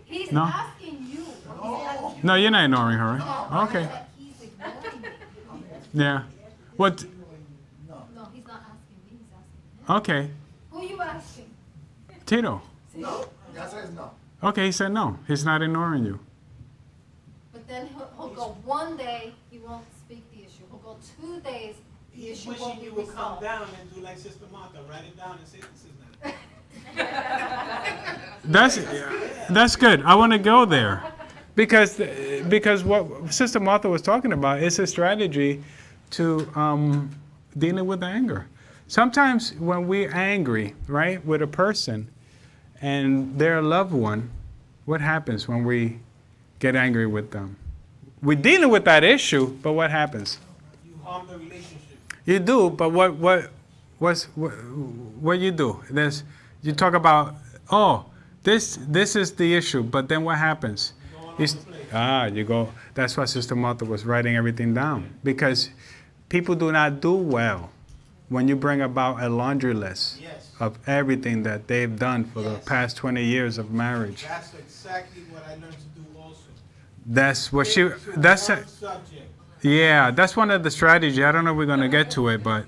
he's No. asking you. No, you're not ignoring her. Right? Okay. That he's ignoring me. Yeah. What? No, he's not asking me. He's asking him. Okay. Who are you asking? Tito. No. The answer is no. Okay, he said no. He's not ignoring you. But then he'll go one day, he won't speak the issue. He'll go 2 days, the He's issue wishing won't be you would come resolved. down and do like Sister Martha, write it down and say this is not. That's good. I want to go there, because what Sister Martha was talking about is a strategy to dealing with anger. Sometimes when we're angry, right, with a person and their loved one, what happens when we get angry with them? We're dealing with that issue, but what happens? You harm the relationship. You do, but what you do? You talk about, this is the issue, but then what happens? You go. That's why Sister Martha was writing everything down, because people do not do well when you bring about a laundry list of everything that they've done for the past 20 years of marriage. That's exactly what I learned to do also. That's what Stick to one subject. yeah, that's one of the strategies. I don't know if we're going to get to it, but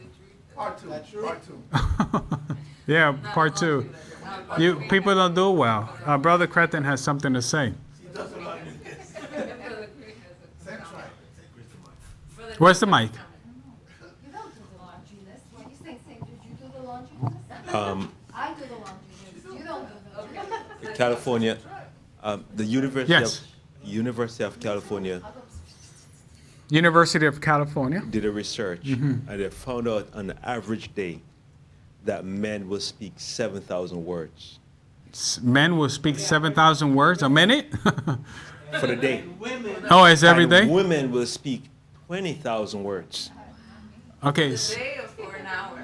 Part two. Part two. yeah, part 2. People don't do well. Brother Cretin has something to say. Where's the mic? You don't do the laundry list. Why are you saying, did you do the laundry list? I do the laundry list. You don't do the laundry list. California, the Yes. University of California University of California. did a research, and they found out on the average day that men will speak 7,000 words Men will speak 7,000 words a minute? for the day. Women, Oh, it's every And day? women will speak 20,000 words. Okay. Day or for an hour?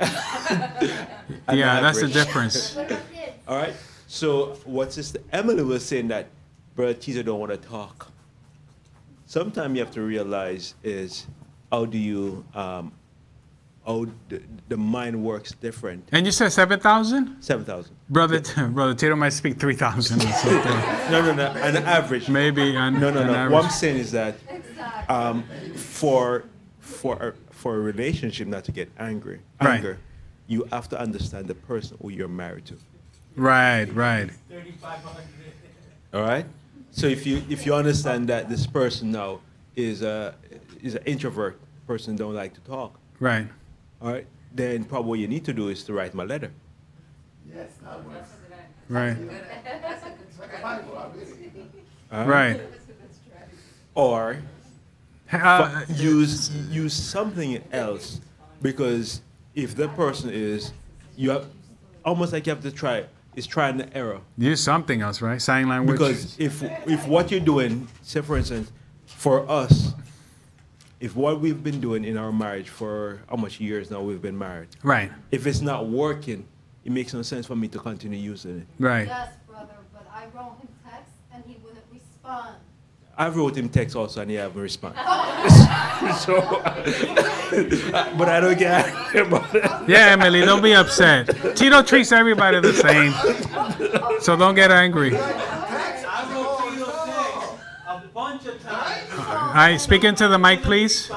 on Yeah, that's the average. difference. What about kids? All right. So what Sister Emily was saying that Brother Tito don't want to talk. Sometimes you have to realize is how do you how the mind works different. And you said 7,000? 7,000. Brother Tito might speak 3,000 or something. No. On average. Maybe on No. on What I'm average. saying is that Exactly. for a relationship not to get Right. anger, you have to understand the person who you're married to. Right. 3,500. All right. So if you understand that this person now is an introvert person, don't like to talk. Right. All right. Then probably what you need to do is to write him a letter. Yes, that works. Right. Like a Bible, I really. All Right. Or Uh, use something else, because if the person is you have almost like you have to try. It's try and error. Use something else, right? Sign language. Because if what you're doing, say for instance, for us, if what we've been doing in our marriage for how much years now we've been married, right, if it's not working, it makes no sense for me to continue using it. Right. Yes, brother, but I wrote him text and he wouldn't respond. I wrote him text also and he haven't responded. So, but I don't get angry about it. Yeah, Emily, don't be upset. Tito treats everybody the same, so don't get angry. All right, speak into the mic, please.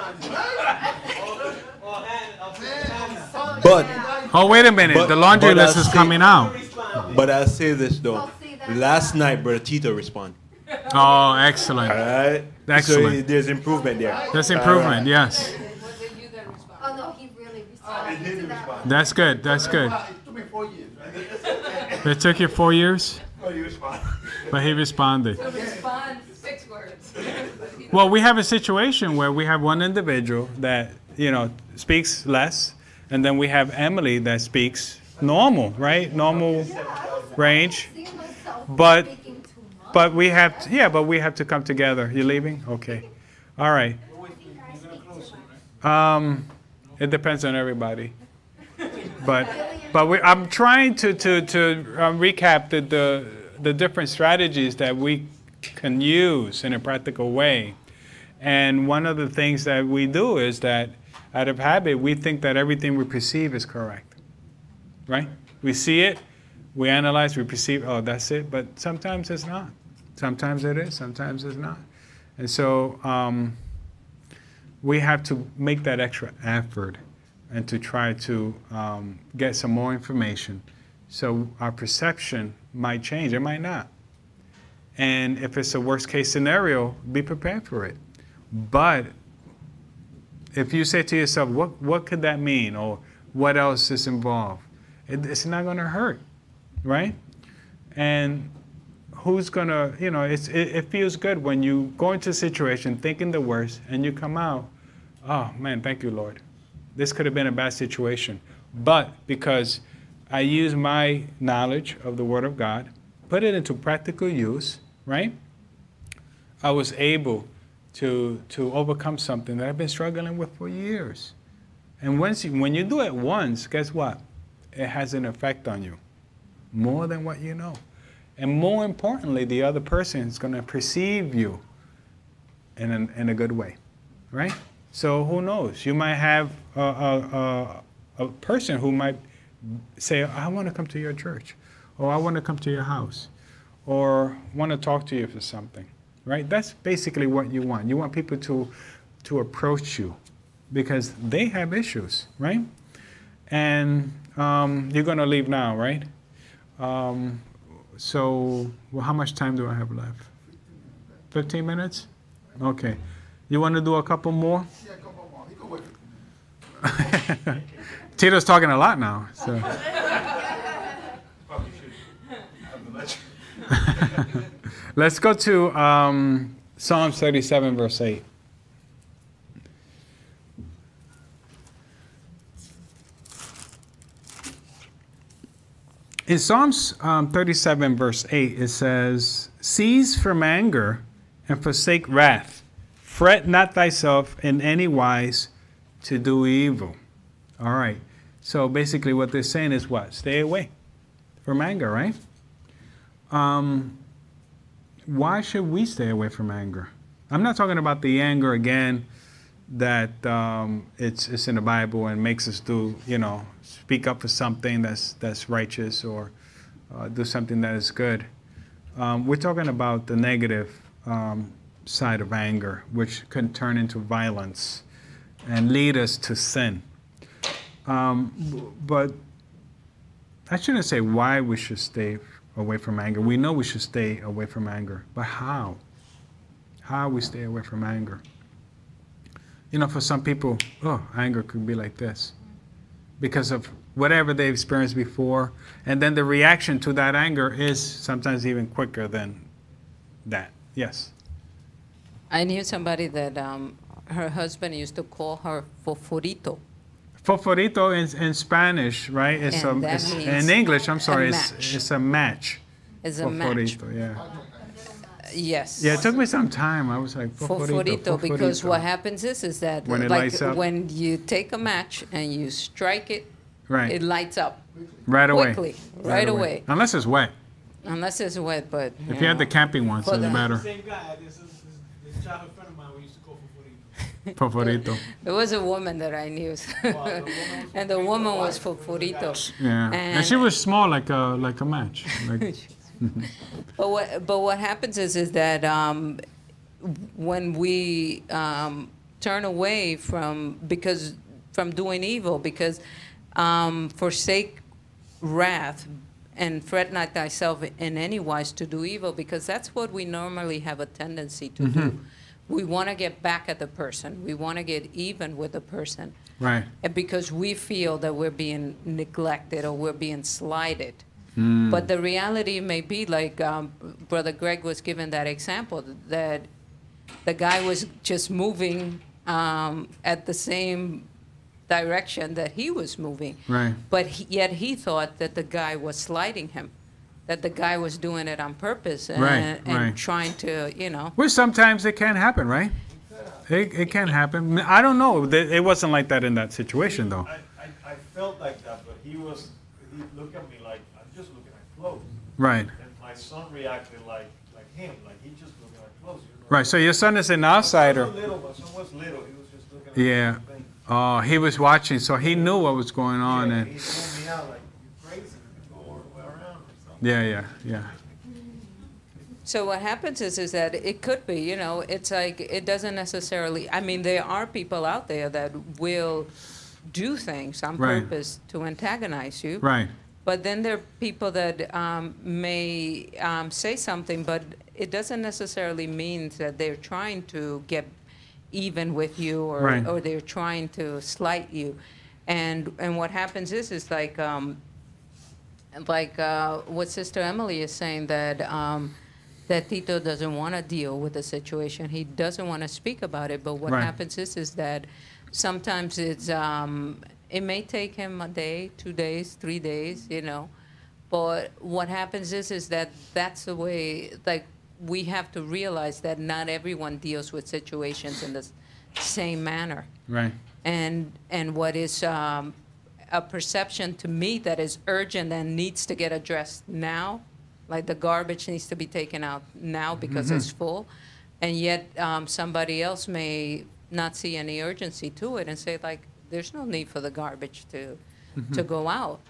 But Oh, wait a minute. The laundry list is coming out. But I'll say this though. Last night, Brother Tito responded. Oh, excellent. All right. Excellent. So there's improvement there. That's improvement, yes. Oh, no, he really responded to that. That's good. That's good. It took me 4 years. Right? It took you 4 years, Oh, you responded. but he responded. Respond 6 words. Well, we have a situation where we have one individual that, speaks less, and then we have Emily that speaks normal, right? Normal range. But we have to come together. You leaving? Okay. All right. It depends on everybody. But I'm trying to recap the different strategies that we can use in a practical way. And one of the things that we do is that out of habit, we think that everything we perceive is correct, right? We see it, we analyze, we perceive, oh, that's it. But sometimes it's not. Sometimes it is, sometimes it's not. And so we have to make that extra effort and to try to get some more information. So our perception might change, it might not. And if it's a worst case scenario, be prepared for it. But if you say to yourself, what could that mean? Or what else is involved? It's not going to hurt, right? And who's going to, it feels good when you go into a situation thinking the worst and you come out, oh man, thank you, Lord. This could have been a bad situation. But because I use my knowledge of the Word of God, put it into practical use, right? I was able to overcome something that I've been struggling with for years. And when you do it once, guess what? It has an effect on you, more than what you know. And more importantly, the other person is going to perceive you in a good way, right? So who knows? You might have a person who might say, I want to come to your church, or I want to come to your house, or want to talk to you for something, right? That's basically what you want. You want people to approach you because they have issues, right? And you're going to leave now, right? So how much time do I have left? 15 minutes? Okay. You want to do a couple more? Yeah, a couple more. You can wait. Tito's talking a lot now. So. Let's go to Psalms 37, verse 8. In Psalms 37, verse 8, it says, cease from anger and forsake wrath. Fret not thyself in any wise to do evil. All right. So basically what they're saying is what? Stay away from anger, right? Why should we stay away from anger? I'm not talking about the anger again that it's in the Bible and makes us do, speak up for something that's righteous or do something that is good. We're talking about the negative side of anger, which can turn into violence and lead us to sin. But I shouldn't say why we should stay away from anger. We know we should stay away from anger, but how? How we stay away from anger? For some people, anger could be like this because of whatever they've experienced before, and then the reaction to that anger is sometimes even quicker than that. Yes? I knew somebody that her husband used to call her Foforito. Foforito in Spanish, right? It's And that it's, means in English, I'm sorry, a it's, match. it's a match. It's a match. Foforito, yeah. Yes. Yeah, it took me some time. I was like, Foforito, because what happens is that When it like lights up. when you take a match and you strike it, Right. it lights up Right away. quickly, right away. Unless it's wet. Unless it's wet, but If you had the camping ones, For it doesn't the- matter. Same guy. This is childhood friend of mine we used to call Foforito. Foforito. there was a woman that I knew, and the woman was Foforito. Yeah. And she was small like a match. Like, But what happens is that when we turn away from doing evil, because forsake wrath and fret not thyself in any wise to do evil, because that's what we normally have a tendency to do. We want to get back at the person. We want to get even with the person. right. And because we feel that we're being neglected or we're being slighted. But the reality may be like Brother Greg was given that example, that the guy was just moving at the same direction that he was moving. Right. But yet he thought that the guy was slighting him, that the guy was doing it on purpose and, Right, and right. trying to, you know. Which sometimes it can happen, right? It can happen. I don't know. It wasn't like that in that situation, though. I felt like that, but he looked at me like, I'm just looking at clothes. Right. And my son reacted like him, like he just looking at clothes. Right. So your son is an outsider. My son was little, he was just looking at Yeah. the thing. Oh, he was watching, so he knew what was going on. Yeah, And he told me out like, you're crazy, you go all the way around or something. yeah. So what happens is that it could be, you know, it's like it doesn't necessarily. I mean, there are people out there that will do things on Right. purpose to antagonize you. Right. But then there are people that may say something, but it doesn't necessarily mean that they're trying to get even with you or Right. or they're trying to slight you. And what happens is like what Sister Emily is saying, that Tito doesn't want to deal with the situation. He doesn't want to speak about it. But what Right. happens is that sometimes it may take him a day, 2 days, 3 days, you know. But what happens is that that's the way, like, we have to realize that not everyone deals with situations in the same manner. Right. And what is a perception to me that is urgent and needs to get addressed now, like the garbage needs to be taken out now because it's full, and yet somebody else may not see any urgency to it and say, like, there's no need for the garbage to go out.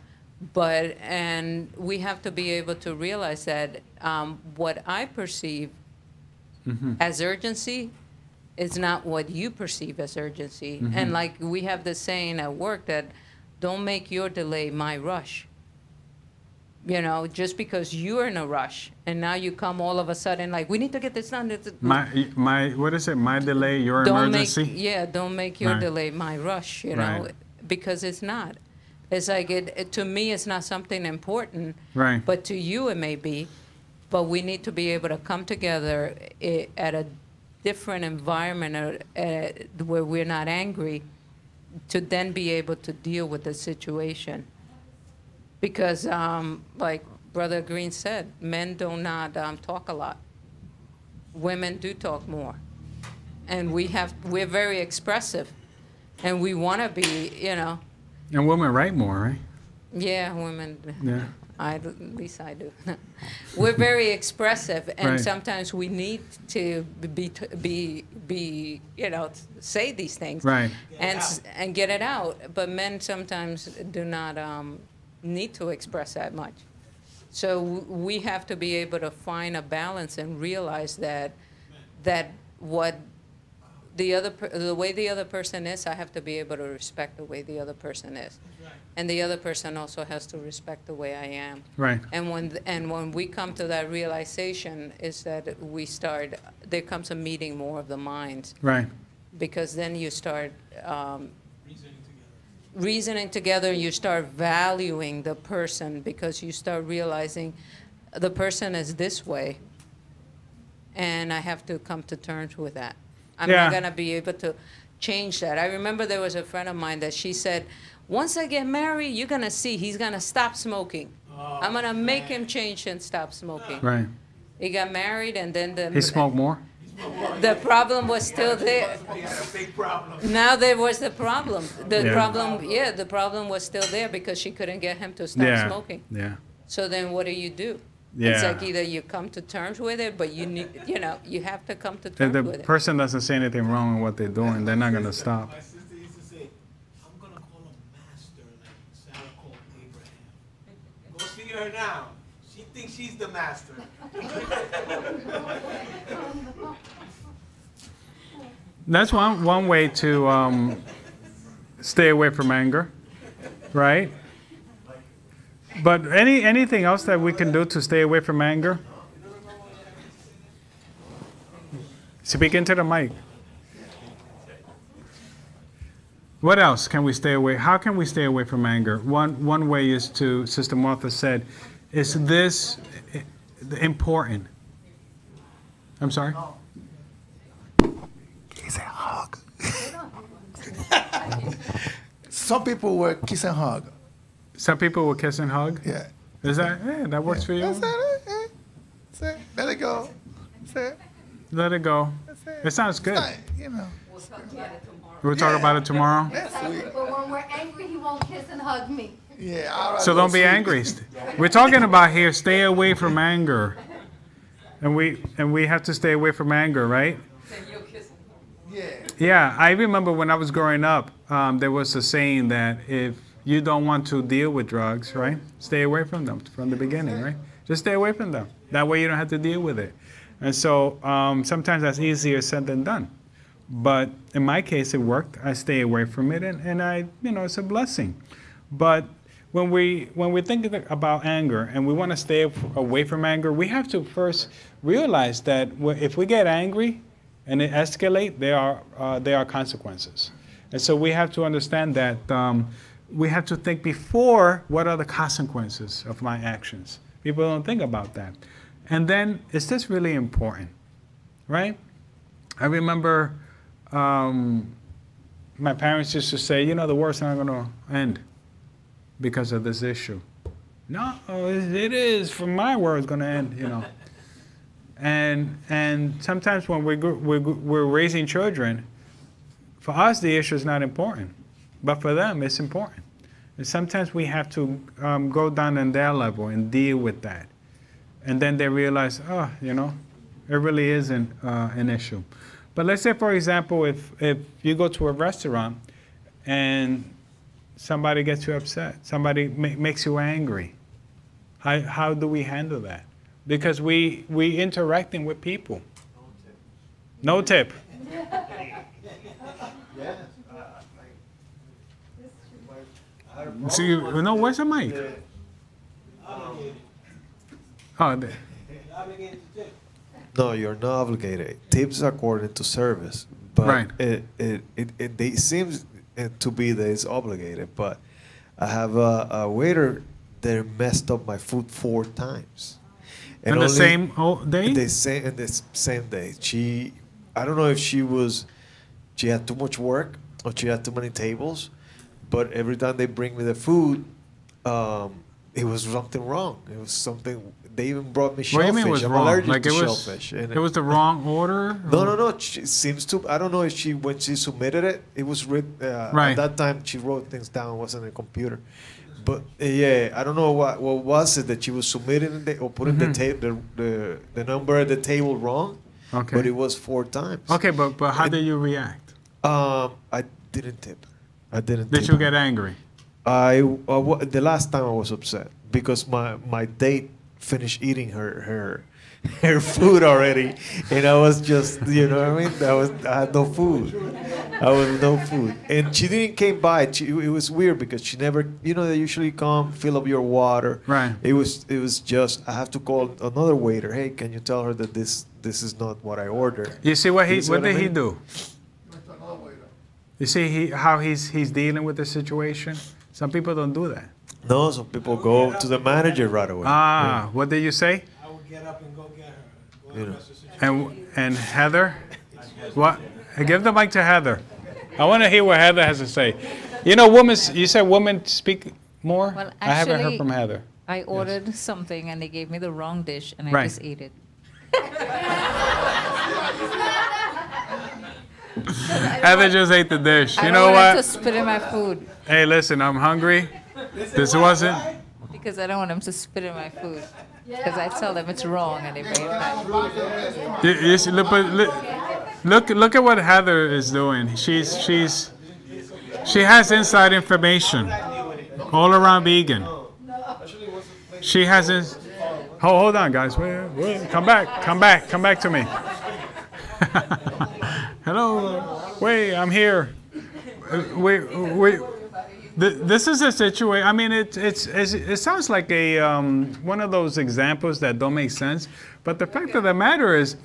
And we have to be able to realize that what I perceive as urgency is not what you perceive as urgency. And like we have this saying at work that don't make your delay my rush. You know, just because you're in a rush and now you come all of a sudden like, we need to get this done. My what is it? My delay, your Don't emergency. don't make your Right. delay my rush, you know, Right. because it's not. It's like to me, it's not something important, Right. but to you it may be. But we need to be able to come together at a different environment where we're not angry, to then be able to deal with the situation. Because, like Brother Green said, men do not talk a lot. Women do talk more, and we're very expressive, and we want to be, you know. And women write more, right? Yeah, women. Yeah. At least I do. We're very expressive, and Right. sometimes we need to be you know, say these things, Right. and get it out. But men sometimes do not need to express that much. So we have to be able to find a balance and realize that what the way the other person is, I have to be able to respect the way the other person is. And the other person also has to respect the way I am. Right. And when we come to that realization is that there comes a meeting more of the minds, Right. because then you start reasoning together, you start valuing the person, because you start realizing the person is this way, and I have to come to terms with that. I'm Yeah. not going to be able to change that. I remember there was a friend of mine that she said, once I get married, you're going to see he's going to stop smoking. I'm going to make him change and stop smoking. Right. He got married, and then He smoked more? the problem was still there. Now there was the problem. The problem was still there because she couldn't get him to stop smoking. Yeah. So then what do you do? Yeah. It's like either you come to terms with it, but you need, you have to come to If terms the with it. person doesn't say anything wrong with what they're doing, they're not going to stop. My sister used to say, I'm going to call him master like Sarah called Abraham. Go see her now. She thinks she's the master. That's one way to stay away from anger, right? But anything else that we can do to stay away from anger? Speak into the mic. What else can we stay away? How can we stay away from anger? One way is to, Sister Martha said, is this important? I'm sorry? He said hug. Some people wear kiss and hug. Some people will kiss and hug. Yeah. Is that that works for you? That's it. Say, let it go. Say, Let it go. It sounds good. you know. We'll talk about it tomorrow. Next week. But when we're angry, he won't kiss and hug me. Yeah. All right, So don't be angry. We're talking about here, stay away from anger. And we have to stay away from anger, right? Yeah. Yeah, I remember when I was growing up, there was a saying that if you don't want to deal with drugs, right, stay away from them from the beginning, right? Just stay away from them. That way you don't have to deal with it. And so sometimes that's easier said than done. But in my case, it worked. I stay away from it, and I, it's a blessing. But when we think about anger and we want to stay away from anger, we have to first realize that if we get angry and it escalates, there are consequences. And so we have to understand that we have to think before, what are the consequences of my actions? People don't think about that. And then, is this really important, right? I remember my parents used to say, the war's not going to end because of this issue. No, it is. From my war, it's going to end, And sometimes when we're raising children, for us, the issue is not important. But for them, it's important. And sometimes we have to go down on their level and deal with that. And then they realize, it really isn't an issue. But let's say, for example, if you go to a restaurant and somebody gets you upset, somebody makes you angry, how do we handle that? Because we interacting with people. No tip. See, where's the mic? No, you're not obligated. Tips according to service, but Right. it seems to be that it's obligated. But I have a waiter that messed up my food 4 times. On the same day? In the same day. I don't know if she had too much work or she had too many tables, but every time they bring me the food, it was something wrong. It was something. They even brought me What do shellfish. you mean it was I'm wrong? allergic Like to it was, shellfish. And it was the wrong order? no. She seems to. I don't know if when she submitted it, it was written. Right. At that time, she wrote things down. It wasn't a computer. But yeah, I don't know what was it that she was submitting or putting the number at the table wrong. Okay. But it was 4 times. Okay, but how did you react? I didn't tip. I didn't. Did tip you her. get angry? The last time I was upset because my date finished eating her food already, and I was just, you know what I mean? I had no food. I was no food, and she didn't came by. It was weird because she never, they usually come fill up your water. Right. It was just I have to call another waiter. Hey, can you tell her that this is not what I ordered? You see what You see what I did he mean? do? You see how he's dealing with the situation? Some people don't do that. No, some people go to the manager right away. What did you say? I would get up and go get her. Go You know. address the situation. And Heather? What? Give the mic to Heather. I want to hear what Heather has to say. You know, women. You said women speak more. Well, I haven't heard actually, from Heather. I ordered something and they gave me the wrong dish and I Right. just ate it. Heather just ate the dish. I You don't know want him to what? spit in my food Hey, listen, I'm hungry. This wasn't. because I don't want him to spit in my food. Because I tell them it's wrong and they bring it back. You should look, but look at what Heather is doing. She has inside information all around vegan. She hasn't. Hold on, guys. Wait, come back to me. Hello. Wait, I'm here. Wait. This is a situation. I mean, it sounds like a one of those examples that don't make sense. But the fact of the matter is,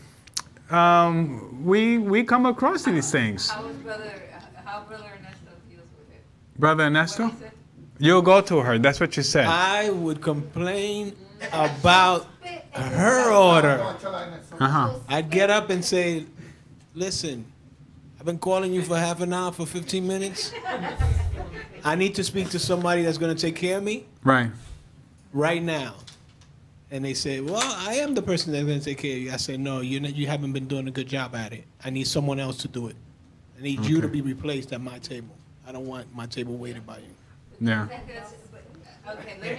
we come across these things. How Brother Ernesto deals with it. Brother Ernesto, you'll go to her. That's what you said. I would complain about her order. Uh-huh. I'd get up and say, listen, I've been calling you for half an hour, for 15 minutes. I need to speak to somebody that's going to take care of me Right. right now. And they say, well, I am the person that's going to take care of you. I say, no, you haven't been doing a good job at it. I need someone else to do it. I need you to be replaced at my table. I don't want my table waited by you. Yeah. Okay, let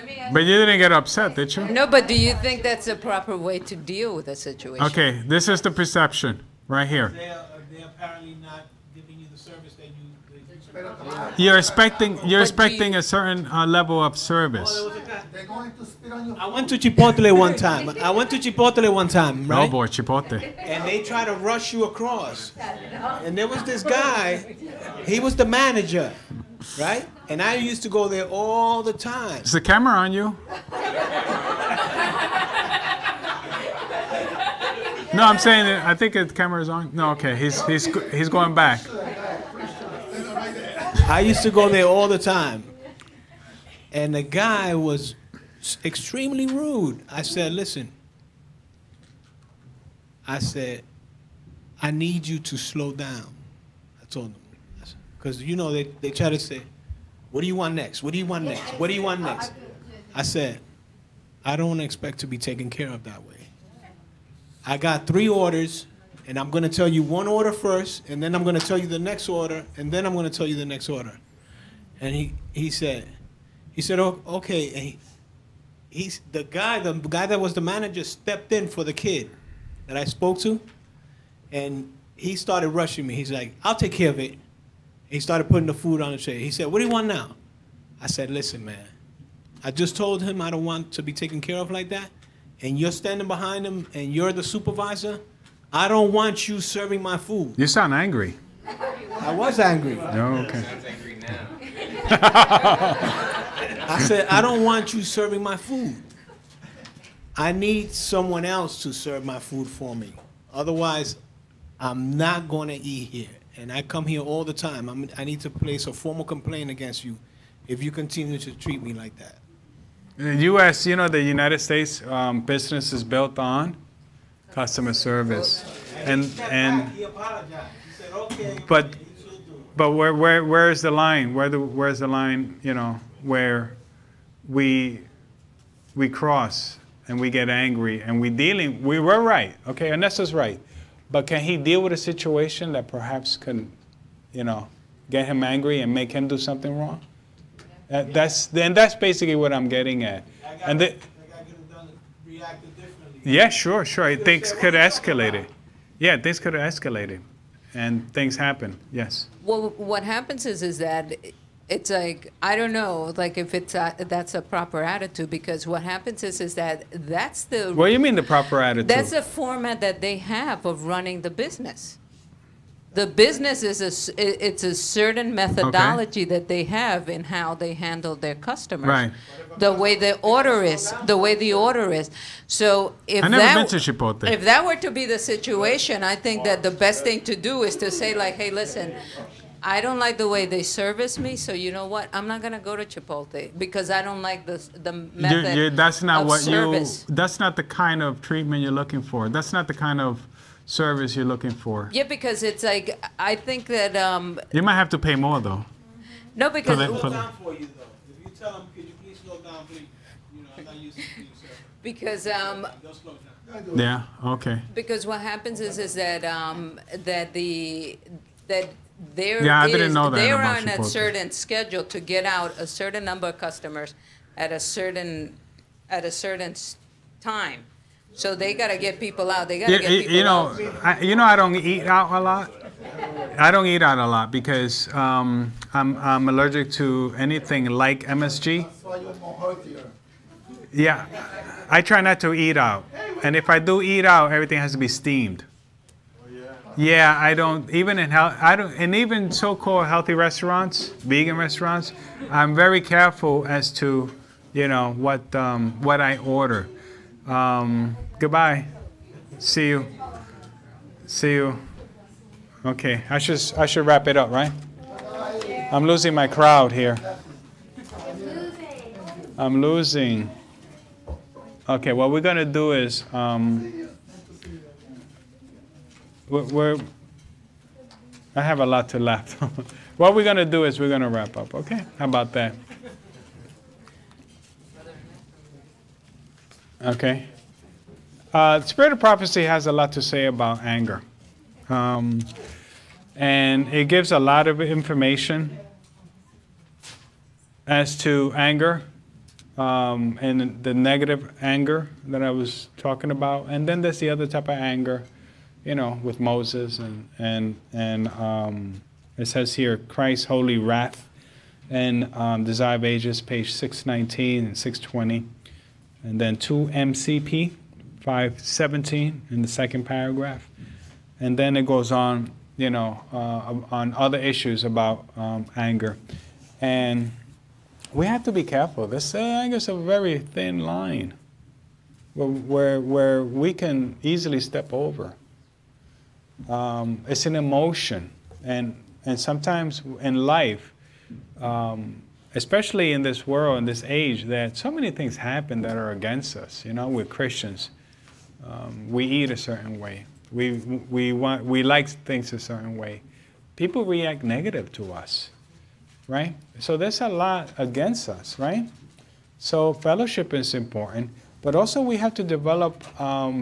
me ask But you didn't get upset, did you? No, but do you think that's a proper way to deal with a situation? Okay, this is the perception right here. They're apparently not giving you the service that you You're expecting But do expecting you- a certain level of service. They're going to spit on your I went to Chipotle one time. Oh Right? boy, chipotle. And they try to rush you across. And there was this guy, he was the manager, right? And I used to go there all the time. Is the camera on you? No, I'm saying that I think the camera's on. No, okay, he's going back. I used to go there all the time. And the guy was extremely rude. I said, listen. I said, I need you to slow down. I told him. Because, you know, they try to say, what do you want next? What do you want next? What do you want next? I said, I don't expect to be taken care of that way. I got 3 orders, and I'm going to tell you one order first, and then I'm going to tell you the next order, and then I'm going to tell you the next order. And he said, oh, okay. And the guy that was the manager stepped in for the kid that I spoke to, and he started rushing me. He's like, I'll take care of it. He started putting the food on the tray. He said, what do you want now? I said, listen, man, I just told him I don't want to be taken care of like that, and you're standing behind him, and you're the supervisor. I don't want you serving my food. You sound angry. I was angry. Oh, okay. I said, I don't want you serving my food. I need someone else to serve my food for me. Otherwise, I'm not going to eat here. And I come here all the time. I need to place a formal complaint against you if you continue to treat me like that. In the U.S., you know, the United States business is built on customer service, and He apologized. He said, okay. but where is the line? Where's the line? You know, where we cross and we get angry and we were right. Okay, Ernesto's right, but can he deal with a situation that perhaps can, you know, get him angry and make him do something wrong? That's basically what I'm getting at. And Reacted differently. yeah, sure. Things could have escalated. Yeah, things could have escalated, and things happen. Yes. Well, what happens is that it's like, I don't know, like if that's a proper attitude, because what happens is that that's the What do you mean the proper attitude? that's the format that they have of running the business. The business is it's a certain methodology that they have in how they handle their customers. Right. The way the order is. So if I never that been to Chipotle. if that were to be the situation, I think that the best thing to do is to say like, hey, listen, I don't like the way they service me, so you know what? I'm not gonna go to Chipotle because I don't like the method That's not of what service. That's not the kind of treatment you're looking for. That's not the kind of service you're looking for. Yeah, because it's like, I think that, You might have to pay more though. no, because, Slow down for you though. If you tell them, could you please slow down, please? You know, I'm not used to being served. because, They'll slow down. Yeah. Okay. because what happens is that, that there Yeah, I didn't know that they're about on a Chipotle. certain schedule to get out a certain number of customers at a certain time. So they gotta get people out. They gotta get people You know, out. I don't eat out a lot. I don't eat out a lot because I'm allergic to anything like MSG. That's why you're more healthier. Yeah, I try not to eat out, and if I do eat out, everything has to be steamed. Yeah, I don't even in health. I don't, and even so-called healthy restaurants, vegan restaurants, I'm very careful as to, what I order. Goodbye. See you. See you. Okay, I should wrap it up, right? I'm losing my crowd here. I'm losing. Okay, what we're gonna do is I have a lot to left. What we're gonna do is we're gonna wrap up. Okay, how about that? Okay. Spirit of Prophecy has a lot to say about anger. And it gives a lot of information as to anger and the negative anger that I was talking about. And then there's the other type of anger, with Moses and it says here, Christ's holy wrath and Desire of Ages, page 619 and 620. And then 2 MCP 517 in the second paragraph. And then it goes on, on other issues about anger. And we have to be careful. This anger is a very thin line where we can easily step over. It's an emotion. And sometimes in life, especially in this world, in this age, that so many things happen that are against us. We're Christians. We eat a certain way. We like things a certain way. People react negative to us, right? So there's a lot against us, right? So fellowship is important, but also we have to develop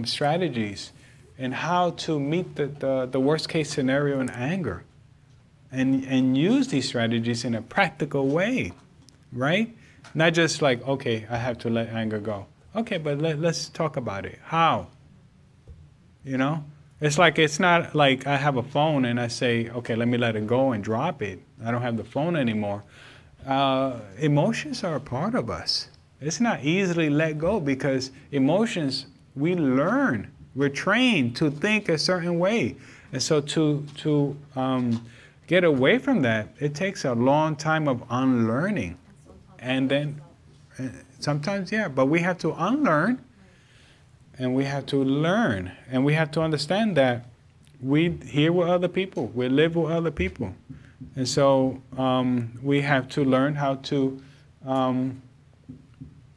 strategies in how to meet the worst case scenario in anger, and use these strategies in a practical way, right? Not just like, okay, I have to let anger go. Okay, but let's talk about it. How? It's not like I have a phone and I say, okay, let me let it go and drop it. I don't have the phone anymore. Emotions are a part of us. It's not easily let go because emotions, we learn. We're trained to think a certain way. And so to get away from that, it takes a long time of unlearning. And then sometimes, yeah, but we have to unlearn and we have to learn. And we have to understand that we hear with other people, we live with other people. And so we have to learn how to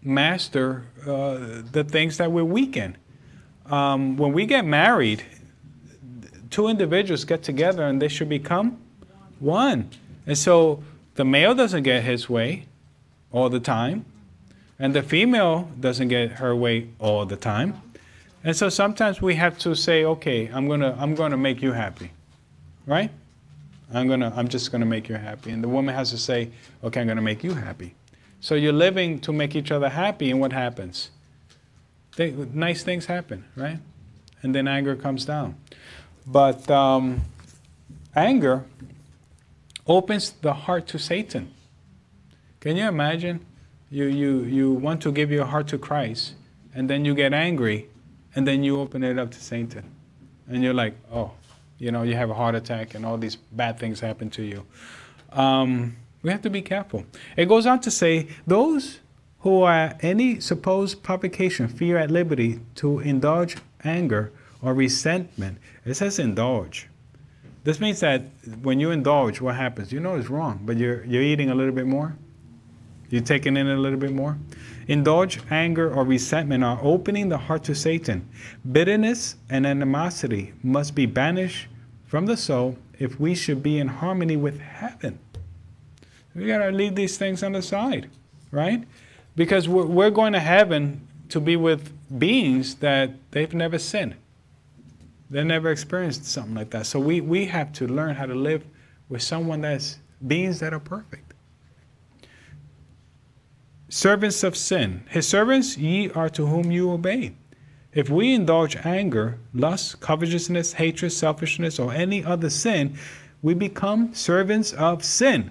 master the things that we're weak in. When we get married, two individuals get together and they should become one. And so the male doesn't get his way all the time, and the female doesn't get her way all the time. And so sometimes we have to say, okay, I'm gonna make you happy, right? I'm just gonna make you happy. And the woman has to say, okay, I'm gonna make you happy. So you're living to make each other happy, and what happens? Nice things happen, right? And then anger comes down. But anger opens the heart to Satan. Can you imagine? You want to give your heart to Christ, and then you get angry, and then you open it up to Satan. And you're like, oh, you have a heart attack, and all these bad things happen to you. We have to be careful. It goes on to say, those who are any supposed provocation, fear at liberty to indulge anger or resentment. It says indulge. This means that when you indulge, what happens? You know it's wrong, but you're eating a little bit more. You taking in a little bit more? Indulge anger or resentment are opening the heart to Satan. Bitterness and animosity must be banished from the soul if we should be in harmony with heaven. We got to leave these things on the side, right? Because we're going to heaven to be with beings that they've never sinned. They never experienced something like that. So we have to learn how to live with someone that's beings that are perfect. Servants of sin. His servants ye are to whom you obey. If we indulge anger, lust, covetousness, hatred, selfishness, or any other sin, we become servants of sin.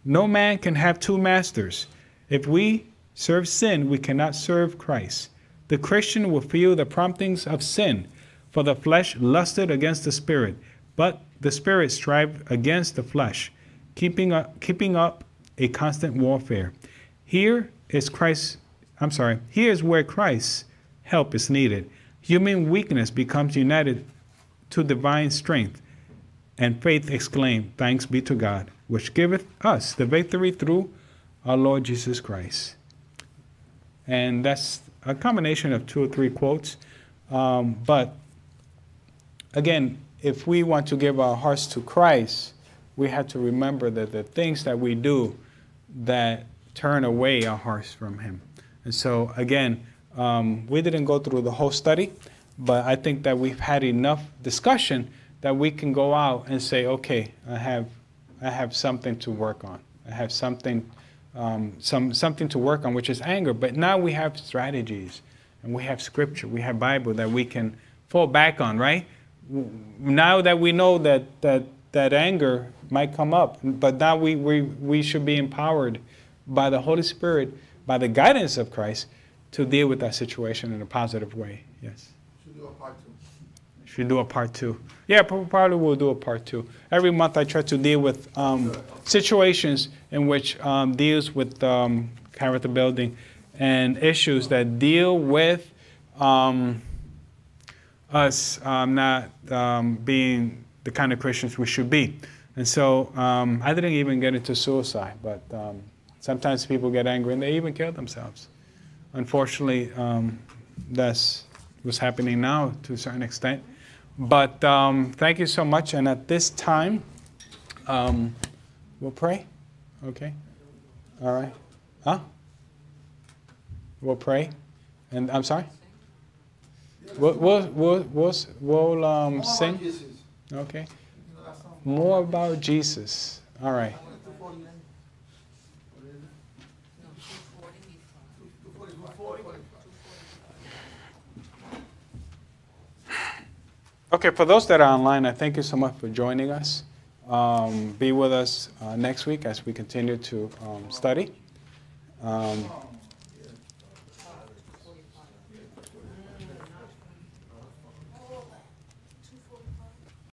No man can have two masters. If we serve sin, we cannot serve Christ. The Christian will feel the promptings of sin, for the flesh lusted against the spirit, but the spirit strived against the flesh, keeping up a constant warfare. Here is where Christ's help is needed. Human weakness becomes united to divine strength, and faith exclaims, "Thanks be to God, which giveth us the victory through our Lord Jesus Christ." And that's a combination of 2 or 3 quotes. But again, if we want to give our hearts to Christ, we have to remember that the things that we do that turn away our hearts from Him. And so again, we didn't go through the whole study, but I think that we've had enough discussion that we can go out and say, okay, I have something to work on. I have something to work on, which is anger. But now we have strategies, and we have Scripture, we have Bible that we can fall back on, right? Now that we know that anger might come up, but now we should be empowered by the Holy Spirit, by the guidance of Christ, to deal with that situation in a positive way. Yes. Should do a part 2. Should do a part 2. Yeah, probably we'll do a part 2. Every month I try to deal with situations in which deals with character building and issues that deal with us not being the kind of Christians we should be. And so I didn't even get into suicide, but sometimes people get angry and they even kill themselves. Unfortunately, that's what's happening now to a certain extent. But thank you so much. And at this time, we'll pray. Okay? All right. Huh? We'll pray. And I'm sorry? We'll sing. Okay. More about Jesus. All right. Okay, for those that are online, I thank you so much for joining us. Be with us next week as we continue to study.